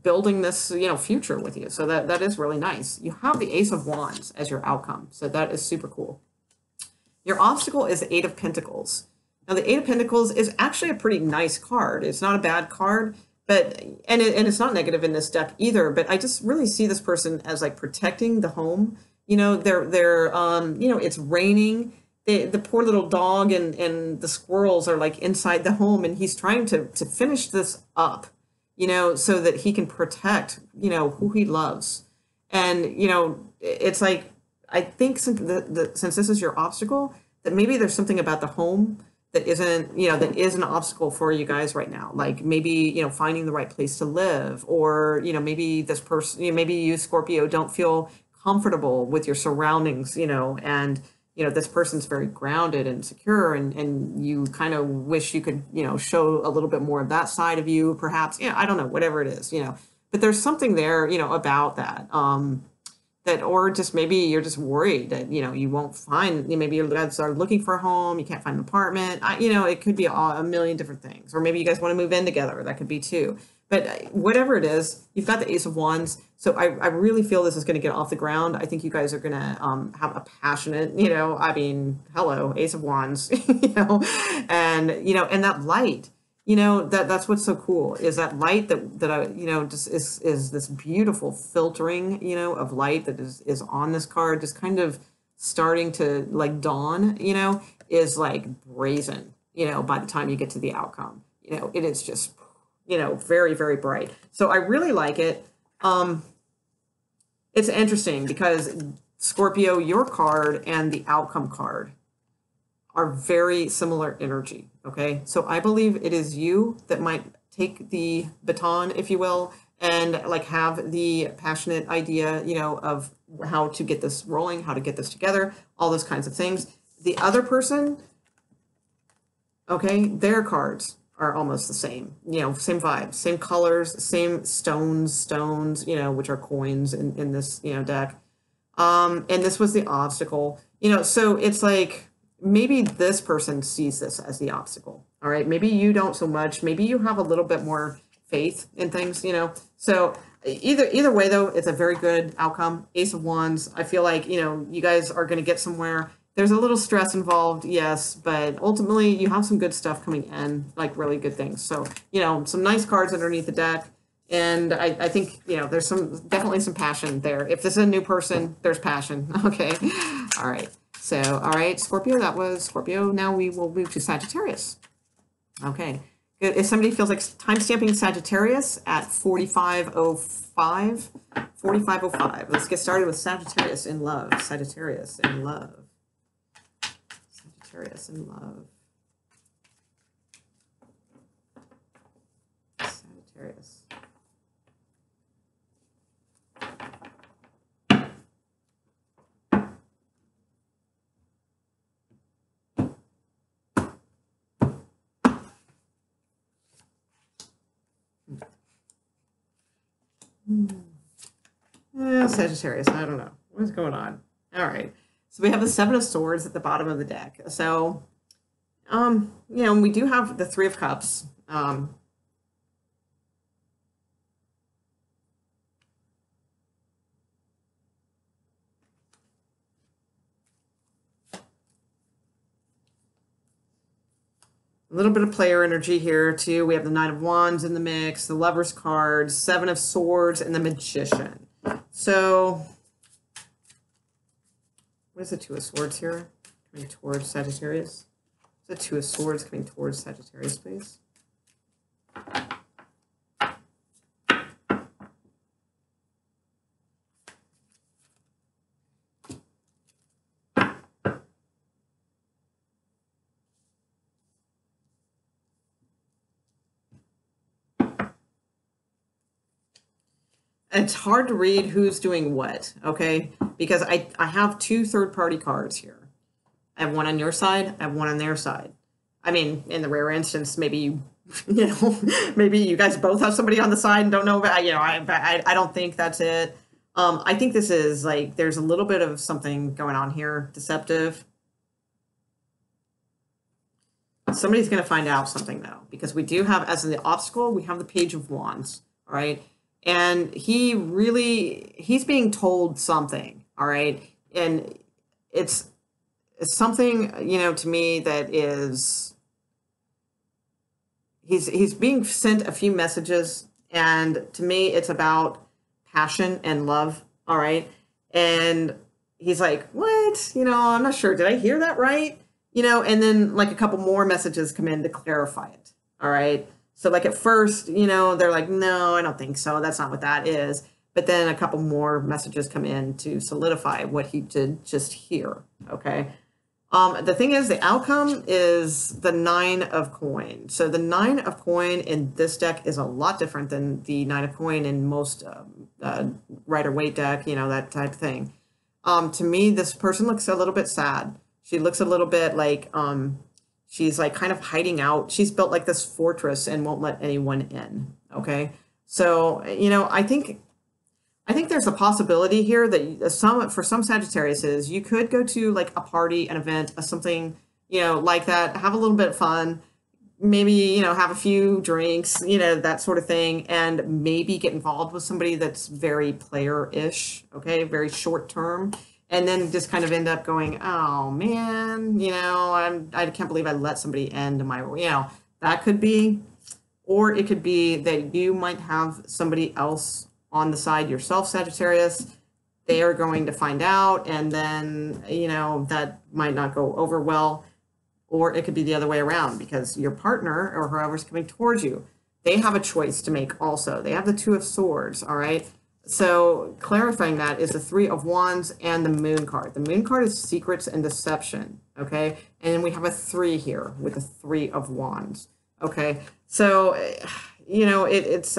building this, future with you. So that is really nice. You have the Ace of Wands as your outcome. So that is super cool. Your obstacle is the Eight of Pentacles. Now, the Eight of Pentacles is actually a pretty nice card. It's not a bad card, but and it's not negative in this deck either. But I just really see this person as like protecting the home. They're it's raining. The poor little dog and the squirrels are like inside the home, and he's trying to finish this up, so that he can protect, who he loves. And it's like, I think since this is your obstacle, that maybe there's something about the home that isn't, that is an obstacle for you guys right now. Like maybe, finding the right place to live, or, maybe this person, maybe you, Scorpio, don't feel comfortable with your surroundings, and, this person's very grounded and secure, and you kind of wish you could, show a little bit more of that side of you, perhaps. I don't know, whatever it is, but there's something there, about that. That, or just maybe you're just worried that, you won't find, maybe you guys are looking for a home, you can't find an apartment, it could be a million different things. Or maybe you guys want to move in together, that could be too. But whatever it is, you've got the Ace of Wands. So I really feel this is going to get off the ground. I think you guys are going to have a passionate, hello, Ace of Wands, and, and that light. That's what's so cool, is that light that I, just is this beautiful filtering, of light that is on this card, just kind of starting to like dawn, is like brazen, by the time you get to the outcome. It is just, very, very bright. So I really like it. It's interesting because Scorpio, your card and the outcome card are very similar energy. Okay. So I believe it is you that might take the baton, if you will, and like have the passionate idea, of how to get this rolling, how to get this together, all those kinds of things. The other person, okay, their cards are almost the same, same vibes, same colors, same stones, which are coins in this, deck. And this was the obstacle, so it's like, maybe this person sees this as the obstacle. All right. Maybe you don't so much. Maybe you have a little bit more faith in things, So either way, though, it's a very good outcome. Ace of Wands. I feel like, you guys are going to get somewhere. There's a little stress involved, yes, but ultimately you have some good stuff coming in, like really good things. So, some nice cards underneath the deck. And I think, there's definitely some passion there. If this is a new person, there's passion. Okay. All right. So, all right, Scorpio, that was Scorpio. Now we will move to Sagittarius. Okay. Good. If somebody feels like timestamping Sagittarius at 45:05, 45:05. Let's get started with Sagittarius in love. Sagittarius in love. Sagittarius in love. Sagittarius. Sagittarius, I don't know. What's going on? All right. So we have the Seven of Swords at the bottom of the deck. So, we do have the Three of Cups. A little bit of player energy here, too. We have the Nine of Wands in the mix, the Lover's card, Seven of Swords, and the Magician. So, what is the Two of Swords here? Coming towards Sagittarius. Is the Two of Swords coming towards Sagittarius, please? It's hard to read who's doing what, okay? Because I have two third-party cards here. I have one on your side, I have one on their side. I mean, in the rare instance, maybe maybe you guys both have somebody on the side and don't know about, I don't think that's it. I think this is like, there's a little bit of something going on here, deceptive. Somebody's going to find out something, though, because we do have, as the obstacle, we have the Page of Wands, all right? And he's being told something, all right? And it's something, to me that is, he's being sent a few messages, and to me, it's about passion and love, all right? And he's like, what? I'm not sure. Did I hear that right? And then like a couple more messages come in to clarify it, all right? So like at first, they're like, no, I don't think so. That's not what that is. But then a couple more messages come in to solidify what he did just hear, okay? The thing is, the outcome is the Nine of Coin. So the Nine of Coin in this deck is a lot different than the Nine of Coin in most Rider-Waite deck, that type of thing. To me, this person looks a little bit sad. She looks a little bit like... she's like kind of hiding out. She's built like this fortress and won't let anyone in. Okay. So, I think there's a possibility here that for some Sagittariuses, you could go to like a party, an event, something, like that, have a little bit of fun, maybe, have a few drinks, that sort of thing, and maybe get involved with somebody that's very player-ish, okay, very short term. And then just kind of end up going, oh man, I can't believe I let somebody end my, that could be, or it could be that you might have somebody else on the side yourself, Sagittarius, they are going to find out, and then, that might not go over well. Or it could be the other way around, because your partner or whoever's coming towards you, they have a choice to make also. They have the Two of Swords, all right? So clarifying that is the Three of Wands and the Moon card. The Moon card is secrets and deception, okay? And then we have a 3 here with the Three of Wands, okay? So, it's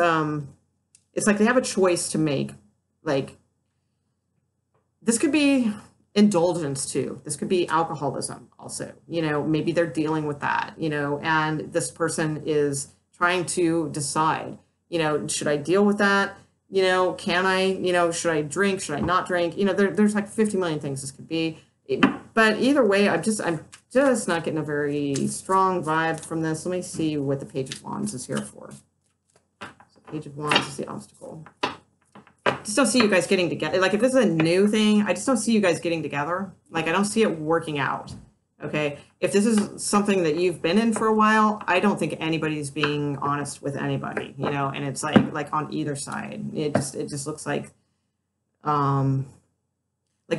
like they have a choice to make. Like, this could be indulgence too. This could be alcoholism also. Maybe they're dealing with that, and this person is trying to decide, should I deal with that? Can I, should I drink? Should I not drink? There's like 50 million things this could be. But either way, I'm just not getting a very strong vibe from this. Let me see what the Page of Wands is here for. So Page of Wands is the obstacle. Just don't see you guys getting together. Like, if this is a new thing, I just don't see you guys getting together. Like, I don't see it working out. Okay. If this is something that you've been in for a while, I don't think anybody's being honest with anybody, and it's like on either side. It just looks like, like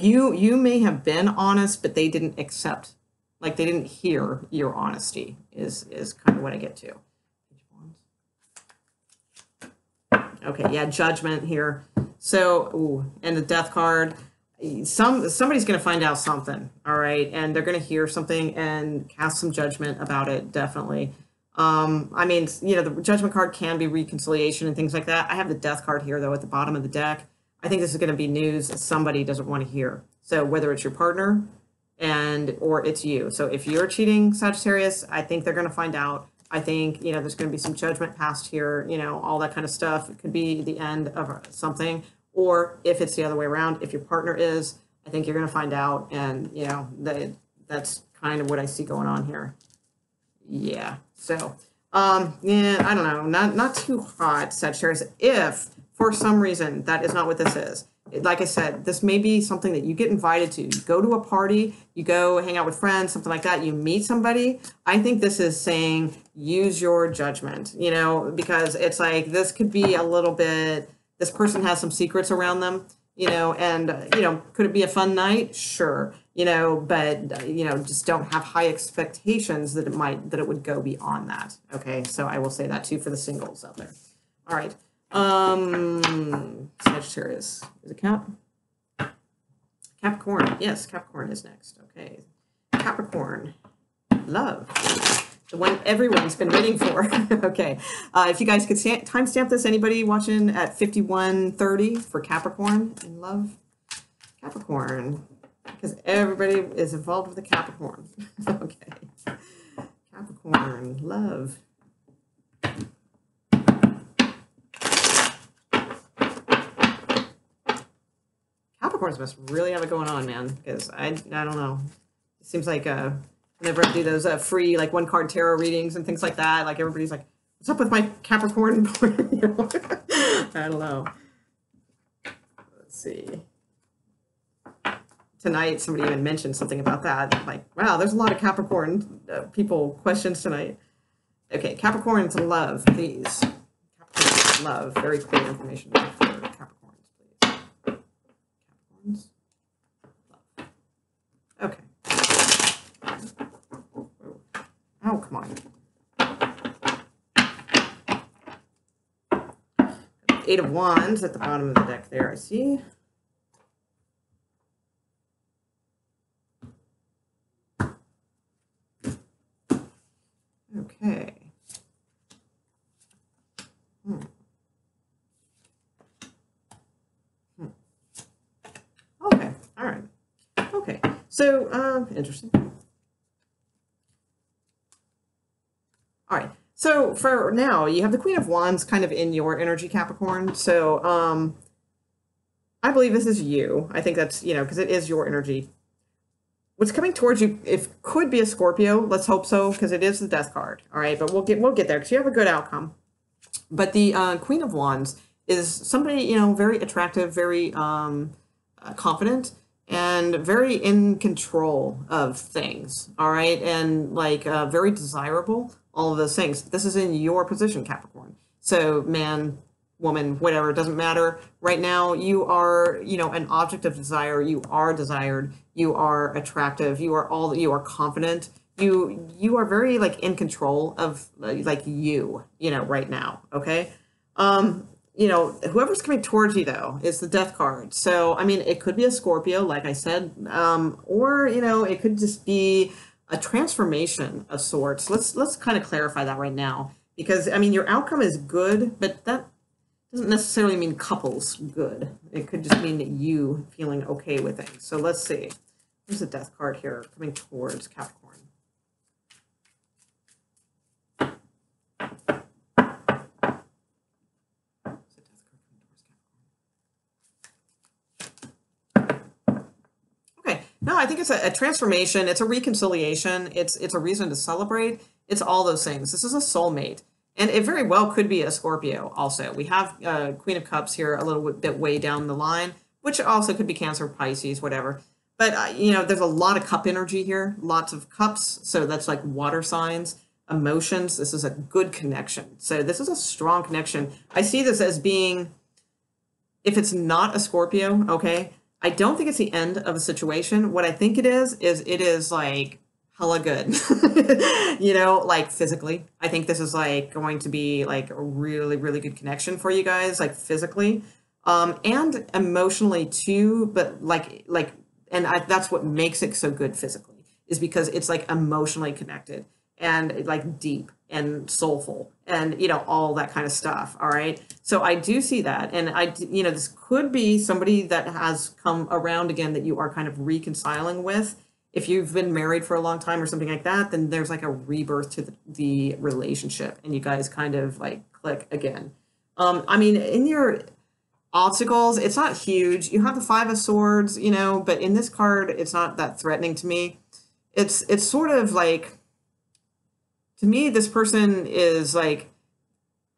you may have been honest, but they didn't accept, like they didn't hear your honesty is kind of what I get to. Okay. Yeah. Judgment here. So, ooh, and the Death card. Somebody's going to find out something, all right, and they're going to hear something and cast some judgment about it, definitely. I mean, the Judgment card can be reconciliation and things like that. I have the Death card here, though, at the bottom of the deck. I think this is going to be news that somebody doesn't want to hear. So whether it's your partner or it's you. So if you're cheating, Sagittarius, I think they're going to find out. I think, there's going to be some judgment passed here, all that kind of stuff. It could be the end of something. Or if it's the other way around, if your partner is, I think you're going to find out. And, that's kind of what I see going on here. Yeah. So, yeah, I don't know. Not too hot, Sagittarius. If for some reason that is not what this is. Like I said, this may be something that you get invited to. You go to a party, you go hang out with friends, something like that. You meet somebody. I think this is saying use your judgment, because it's like this could be a little bit. This person has some secrets around them, and, could it be a fun night? Sure, but, just don't have high expectations that it would go beyond that. Okay, so I will say that too for the singles out there. All right. Sagittarius. Is it Cap? Capricorn. Yes, Capricorn is next. Okay. Capricorn. Love. The one everyone's been waiting for. Okay. If you guys could timestamp this, anybody watching at 51:30 for Capricorn in love? Capricorn. Because everybody is involved with the Capricorn. Okay. Capricorn. Love. Capricorns must really have it going on, man. Because I don't know. It seems like whenever I do those free like 1-card tarot readings and things like that, like everybody's like, "What's up with my Capricorn?" I don't know. Let's see. Tonight, somebody even mentioned something about that. Like, wow, there's a lot of Capricorn people questions tonight. Okay, Capricorns love, please. Capricorns love. Very clear information for Capricorns, please. Capricorns love. Okay. Oh, come on. 8 of Wands at the bottom of the deck there, I see. Okay. Okay, all right. Okay, so, interesting. All right, so for now, you have the Queen of Wands kind of in your energy, Capricorn. So, I believe this is you. I think that's, because it is your energy. What's coming towards you, it could be a Scorpio. Let's hope so, because it is the Death card. All right, but we'll get there because you have a good outcome. But the Queen of Wands is somebody, very attractive, very confident, and very in control of things. All right, and like very desirable. All of those things. This is in your position, Capricorn. So, man, woman, whatever, it doesn't matter. Right now, you are, you know, an object of desire. You are desired. You are attractive. You are confident. You are very like in control of like you know, right now. Okay. You know, whoever's coming towards you though is the death card. So, I mean, it could be a Scorpio, like I said, or, you know, it could just be a transformation of sorts. Let's kind of clarify that right now because I mean, your outcome is good, but that doesn't necessarily mean couples good. It could just mean that you feeling okay with things. So let's see. There's the death card here coming towards Capricorn. No, I think it's a transformation. It's a reconciliation. It's a reason to celebrate. It's all those things. This is a soulmate, and it very well could be a Scorpio. Also, we have Queen of Cups here a little bit way down the line, which also could be Cancer, Pisces, whatever. But you know, there's a lot of cup energy here. Lots of cups. So that's like water signs, emotions. This is a good connection. So this is a strong connection. I see this as being, if it's not a Scorpio, okay, I don't think it's the end of a situation. What I think it is like hella good, you know, like physically. I think this is like going to be like a really, really good connection for you guys, like physically, and emotionally too. But that's what makes it so good physically is because it's like emotionally connected and like deep and soulful and, you know, all that kind of stuff. All right. So I do see that. And you know, this could be somebody that has come around again that you are kind of reconciling with. If you've been married for a long time or something like that, then there's like a rebirth to the relationship and you guys kind of like click again. I mean, in your obstacles, it's not huge. You have the Five of Swords, you know, but in this card, it's not that threatening to me. It's sort of like, to me, this person is like,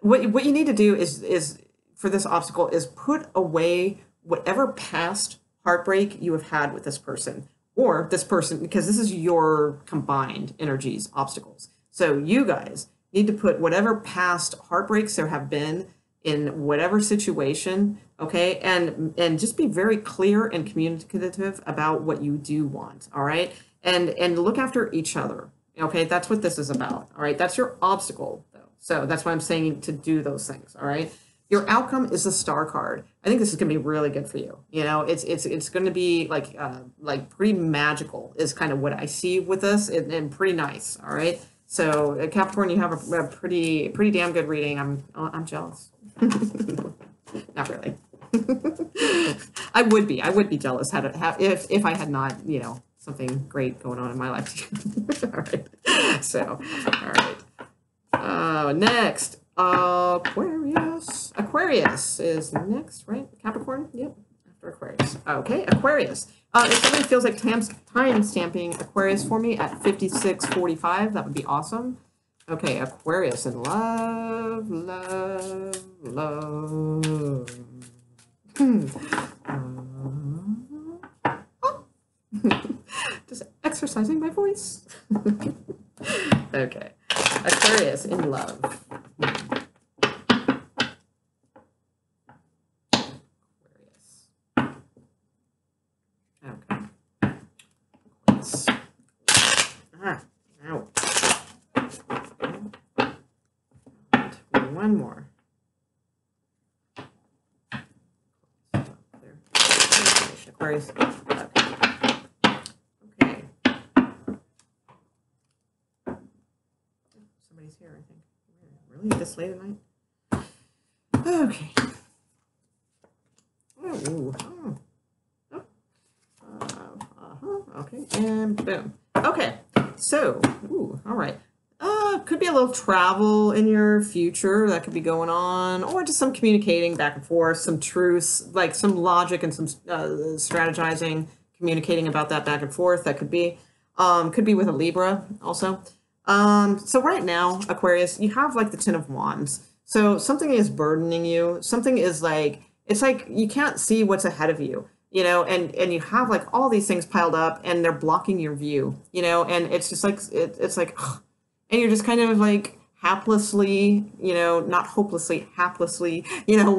what you need to do is for this obstacle is put away whatever past heartbreak you have had with this person or this person, because this is your combined energies, obstacles. So you guys need to put whatever past heartbreaks there have been in whatever situation, okay? And just be very clear and communicative about what you do want, all right? And look after each other. Okay, that's what this is about. All right, that's your obstacle, though. So that's why I'm saying to do those things. All right, your outcome is the Star card. I think this is going to be really good for you. You know, it's going to be like pretty magical is kind of what I see with this, and pretty nice. All right, so Capricorn, you have a pretty damn good reading. I'm jealous. Not really. I would be jealous if I had not, you know, something great going on in my life. All right. So, all right. Next, Aquarius. Aquarius is next, right? Capricorn? Yep. After Aquarius. Okay, Aquarius. If somebody feels like time stamping Aquarius for me at 56:45, that would be awesome. Okay, Aquarius in love. Just exercising my voice. Okay. Aquarius in love. Aquarius. Okay. Aquarius. Ow. One more. There. Aquarius. Okay. Somebody's here, I think. Really? This late at night? Okay. Okay, and boom. Okay, so, all right. Could be a little travel in your future that could be going on, or just some communicating back and forth, some truths, like some logic and some strategizing, communicating about that back and forth. That could be with a Libra also. So right now, Aquarius, you have like the Ten of Wands. So something is burdening you. Something is like, it's like you can't see what's ahead of you, you know, and you have like all these things piled up and they're blocking your view, you know, and it's just like, it's like, and you're just kind of like haplessly, not hopelessly, haplessly,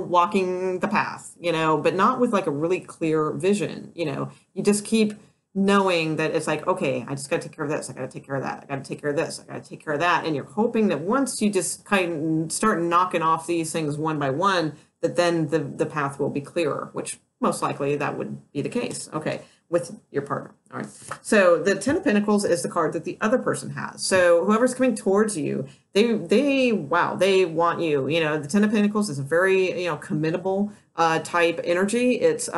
walking the path, but not with like a really clear vision. You just keep knowing that it's like, okay, I just got to take care of this. I got to take care of that. I got to take care of this. I got to take care of that. And you're hoping that once you just kind of start knocking off these things one by one, that then the path will be clearer, which most likely that would be the case. Okay, with your partner. All right. So the Ten of Pentacles is the card that the other person has. So whoever's coming towards you, they want you. The Ten of Pentacles is a very, committable type energy. It's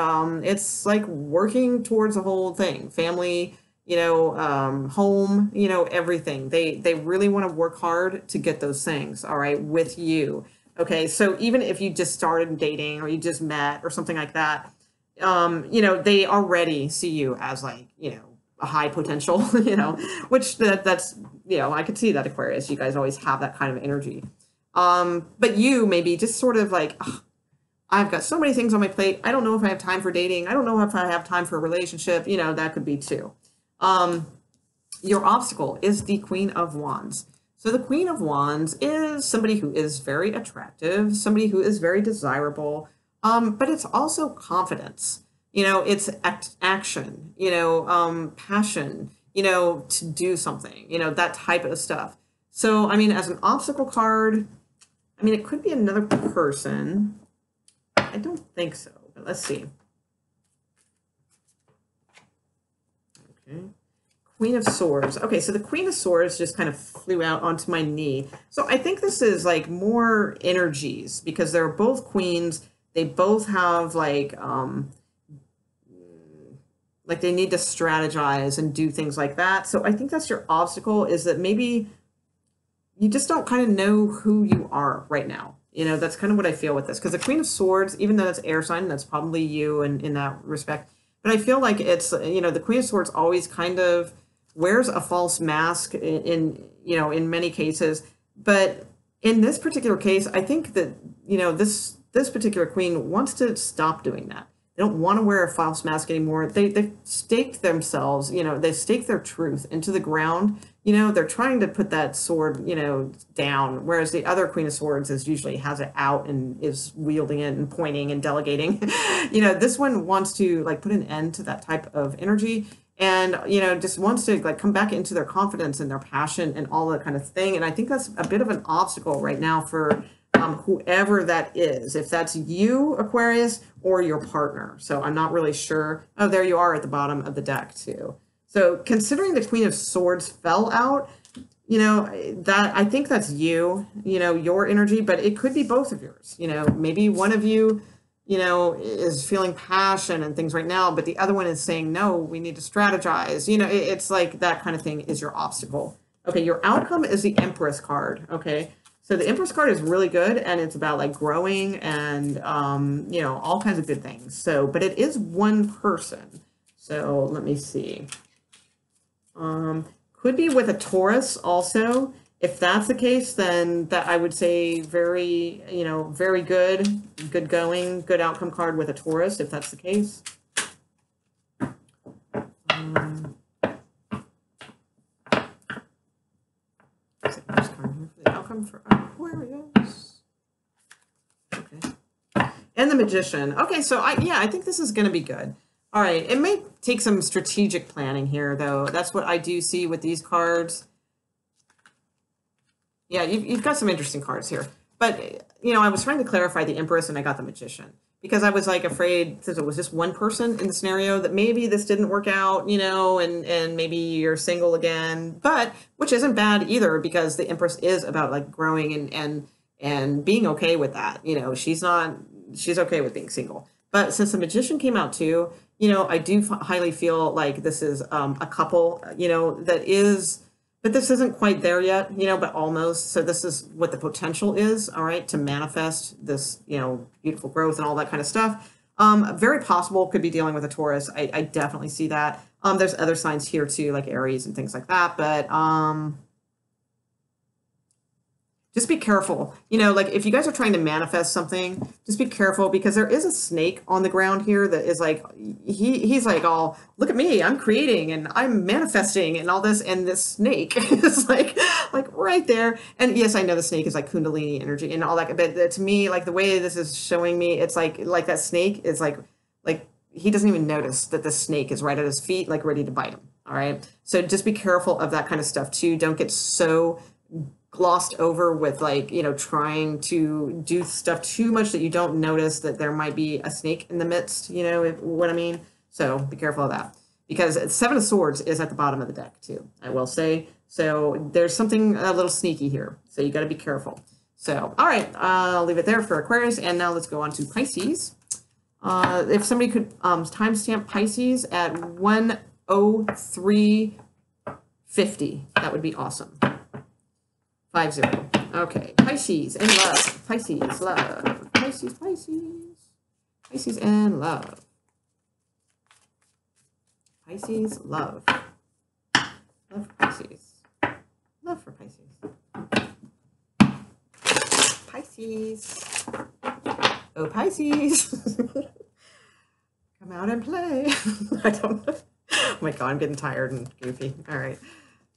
like working towards the whole thing, family, home, everything. They really want to work hard to get those things, all right, with you. Okay, so even if you just started dating or you just met or something like that, they already see you as like, a high potential, which that's, I could see that, Aquarius. You guys always have that kind of energy. But you maybe just sort of like, oh, I've got so many things on my plate. I don't know if I have time for dating. I don't know if I have time for a relationship. That could be too. Your obstacle is the Queen of Wands. So the Queen of Wands is somebody who is very attractive, somebody who is very desirable, but it's also confidence. It's action, passion, to do something, that type of stuff. So, as an obstacle card, it could be another person. I don't think so, but let's see. Okay. Queen of Swords. Okay, so the Queen of Swords just kind of flew out onto my knee. So I think this is like more energies because they're both queens. They both have like they need to strategize and do things like that. So I think that's your obstacle, is that maybe you just don't kind of know who you are right now. That's kind of what I feel with this. Because the Queen of Swords, even though it's air sign, that's probably you in that respect. But I feel like it's, the Queen of Swords always kind of wears a false mask in many cases. But in this particular case, I think that, this particular queen wants to stop doing that. They don't want to wear a false mask anymore. They've staked themselves, they stake their truth into the ground. They're trying to put that sword, down, whereas the other Queen of Swords is usually has it out and is wielding it and pointing and delegating. This one wants to like put an end to that type of energy and, just wants to like come back into their confidence and their passion and all that kind of thing. And I think that's a bit of an obstacle right now for whoever that is, if that's you, Aquarius, or your partner. So I'm not really sure. Oh, there you are at the bottom of the deck too. So considering the Queen of Swords fell out, that I think that's you, your energy, but it could be both of yours. Maybe one of you, is feeling passion and things right now, but the other one is saying, no, we need to strategize. It's like that kind of thing is your obstacle. Okay, your outcome is the Empress card. Okay. So the Empress card is really good, and it's about like growing and, all kinds of good things. So, but it is one person. So let me see. Could be with a Taurus also. If that's the case, then that I would say very, very good going, good outcome card with a Taurus, if that's the case. Outcome for Aquarius. Okay. And the Magician. Okay, so I think this is going to be good. All right, it may take some strategic planning here, though. That's what I do see with these cards. Yeah, you've got some interesting cards here. But, I was trying to clarify the Empress, and I got the Magician. Because I was, like, afraid, since it was just one person in the scenario, that maybe this didn't work out, and maybe you're single again. But, which isn't bad either, because the Empress is about, like, growing and being okay with that. She's okay with being single. But since the Magician came out, too, I do highly feel like this is a couple, that is, but this isn't quite there yet, but almost. So this is what the potential is, all right, to manifest this, beautiful growth and all that kind of stuff. Very possible could be dealing with a Taurus. I definitely see that. There's other signs here too, like Aries and things like that. But just be careful. Like if you guys are trying to manifest something, just be careful because there is a snake on the ground here that is like, he's like, oh, look at me, I'm creating and I'm manifesting and all this. And this snake is like right there. And yes, I know the snake is like Kundalini energy and all that. But to me, like the way this is showing me, it's like that snake is like he doesn't even notice that the snake is right at his feet, like ready to bite him. All right. So just be careful of that kind of stuff too. Don't get so glossed over with trying to do stuff too much that you don't notice that there might be a snake in the midst, what I mean? So be careful of that because Seven of Swords is at the bottom of the deck too, I will say. So there's something a little sneaky here. So you got to be careful. So, all right, I'll leave it there for Aquarius. And now let's go on to Pisces. If somebody could timestamp Pisces at 1:03:50, that would be awesome. 50. Okay, Pisces and love. Pisces, love. Pisces, Pisces. Pisces and love. Pisces, love. Love for Pisces. Love for Pisces. Pisces. Oh, Pisces. Come out and play. I don't know. Oh my God, I'm getting tired and goofy. All right.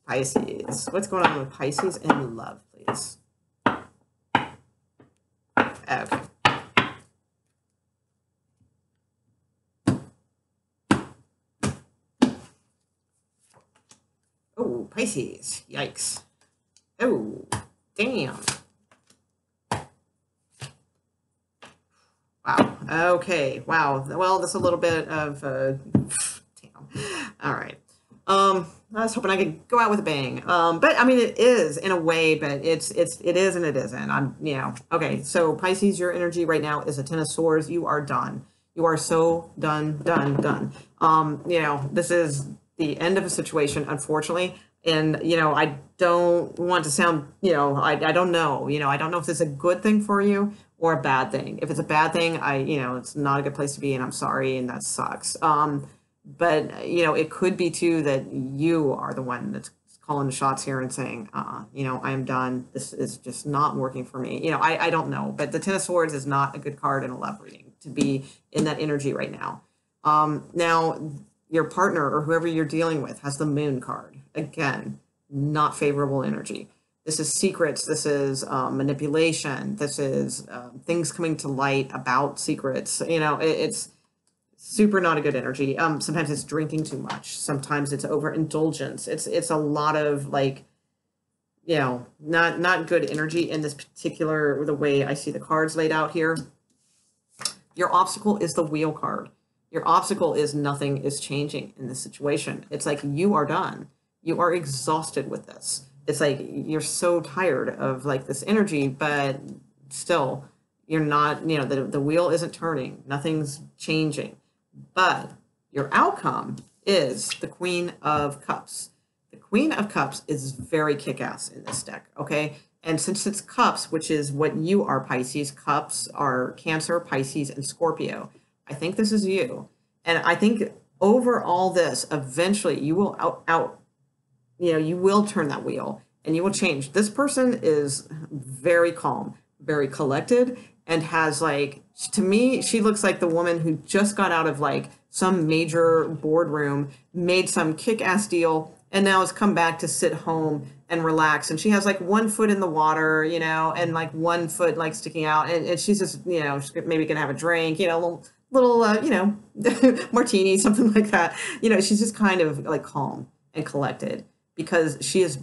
Pisces. What's going on with Pisces and love, please? Okay. Oh, Pisces. Yikes. Oh, damn. Wow. Okay. Wow. Well, that's a little bit of damn. All right. I was hoping I could go out with a bang. But I mean, it is in a way, but it is and it isn't. Okay. So Pisces, your energy right now is a Ten of Swords. You are done. You are so done. This is the end of a situation, unfortunately. And, I don't want to sound, I don't know, I don't know if this is a good thing for you or a bad thing. If it's a bad thing, it's not a good place to be and I'm sorry. And that sucks. But, it could be too that you are the one that's calling the shots here and saying, I am done. This is just not working for me. I don't know, but the Ten of Swords is not a good card in a love reading to be in that energy right now. Now your partner or whoever you're dealing with has the Moon card. Again, not favorable energy. This is secrets. This is manipulation. This is things coming to light about secrets. It's super not a good energy. Sometimes it's drinking too much. Sometimes it's overindulgence. It's a lot of not good energy in this particular, the way I see the cards laid out here. Your obstacle is the Wheel card. Your obstacle is nothing is changing in this situation. It's like you are done. You are exhausted with this. It's like you're so tired of this energy, but still you're not, the wheel isn't turning. Nothing's changing. But your outcome is the Queen of Cups. The Queen of Cups is very kick-ass in this deck, okay? And since it's Cups, which is what you are, Pisces, Cups are Cancer, Pisces, and Scorpio. I think this is you. And I think over all this, eventually you will you will turn that wheel and you will change. This person is very calm, very collected, and has to me, she looks like the woman who just got out of some major boardroom, made some kick-ass deal, and now has come back to sit home and relax. And she has one foot in the water, and one foot sticking out. And she's just, she's maybe gonna have a drink, a little martini, something like that. She's just kind of calm and collected because she's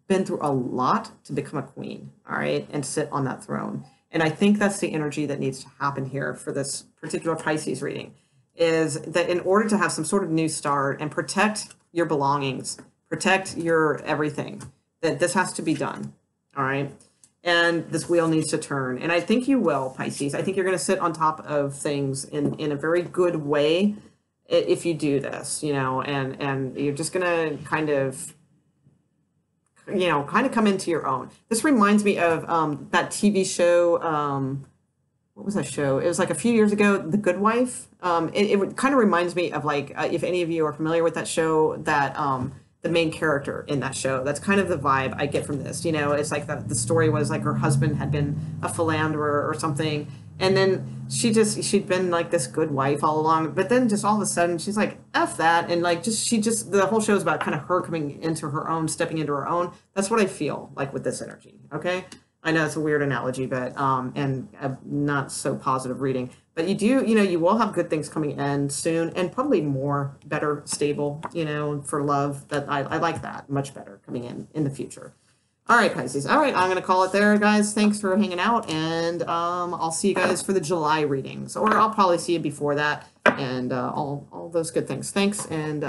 been through a lot to become a queen, all right, and sit on that throne. And I think that's the energy that needs to happen here for this particular Pisces reading, is that in order to have some sort of new start and protect your belongings, protect your everything, that this has to be done, all right? And this wheel needs to turn. And I think you will, Pisces. I think you're going to sit on top of things in a very good way if you do this, and you're just going to kind of come into your own. This reminds me of that TV show. What was that show? It was a few years ago, The Good Wife. It kind of reminds me of if any of you are familiar with that show, that the main character in that show. That's kind of the vibe I get from this. You know, it's like the story was like her husband had been a philanderer or something, and then she'd been like this good wife all along, but then just all of a sudden she's like F that, and like just the whole show is about kind of her coming into her own, stepping into her own. That's what I feel like with this energy. Okay. I know it's a weird analogy, but and not so positive reading. But you will have good things coming in soon, and probably more, better, stable, for love. That I like that much better coming in the future. All right, Pisces. All right, I'm gonna call it there, guys. Thanks for hanging out, and I'll see you guys for the July readings, or I'll probably see you before that, and all those good things. Thanks, and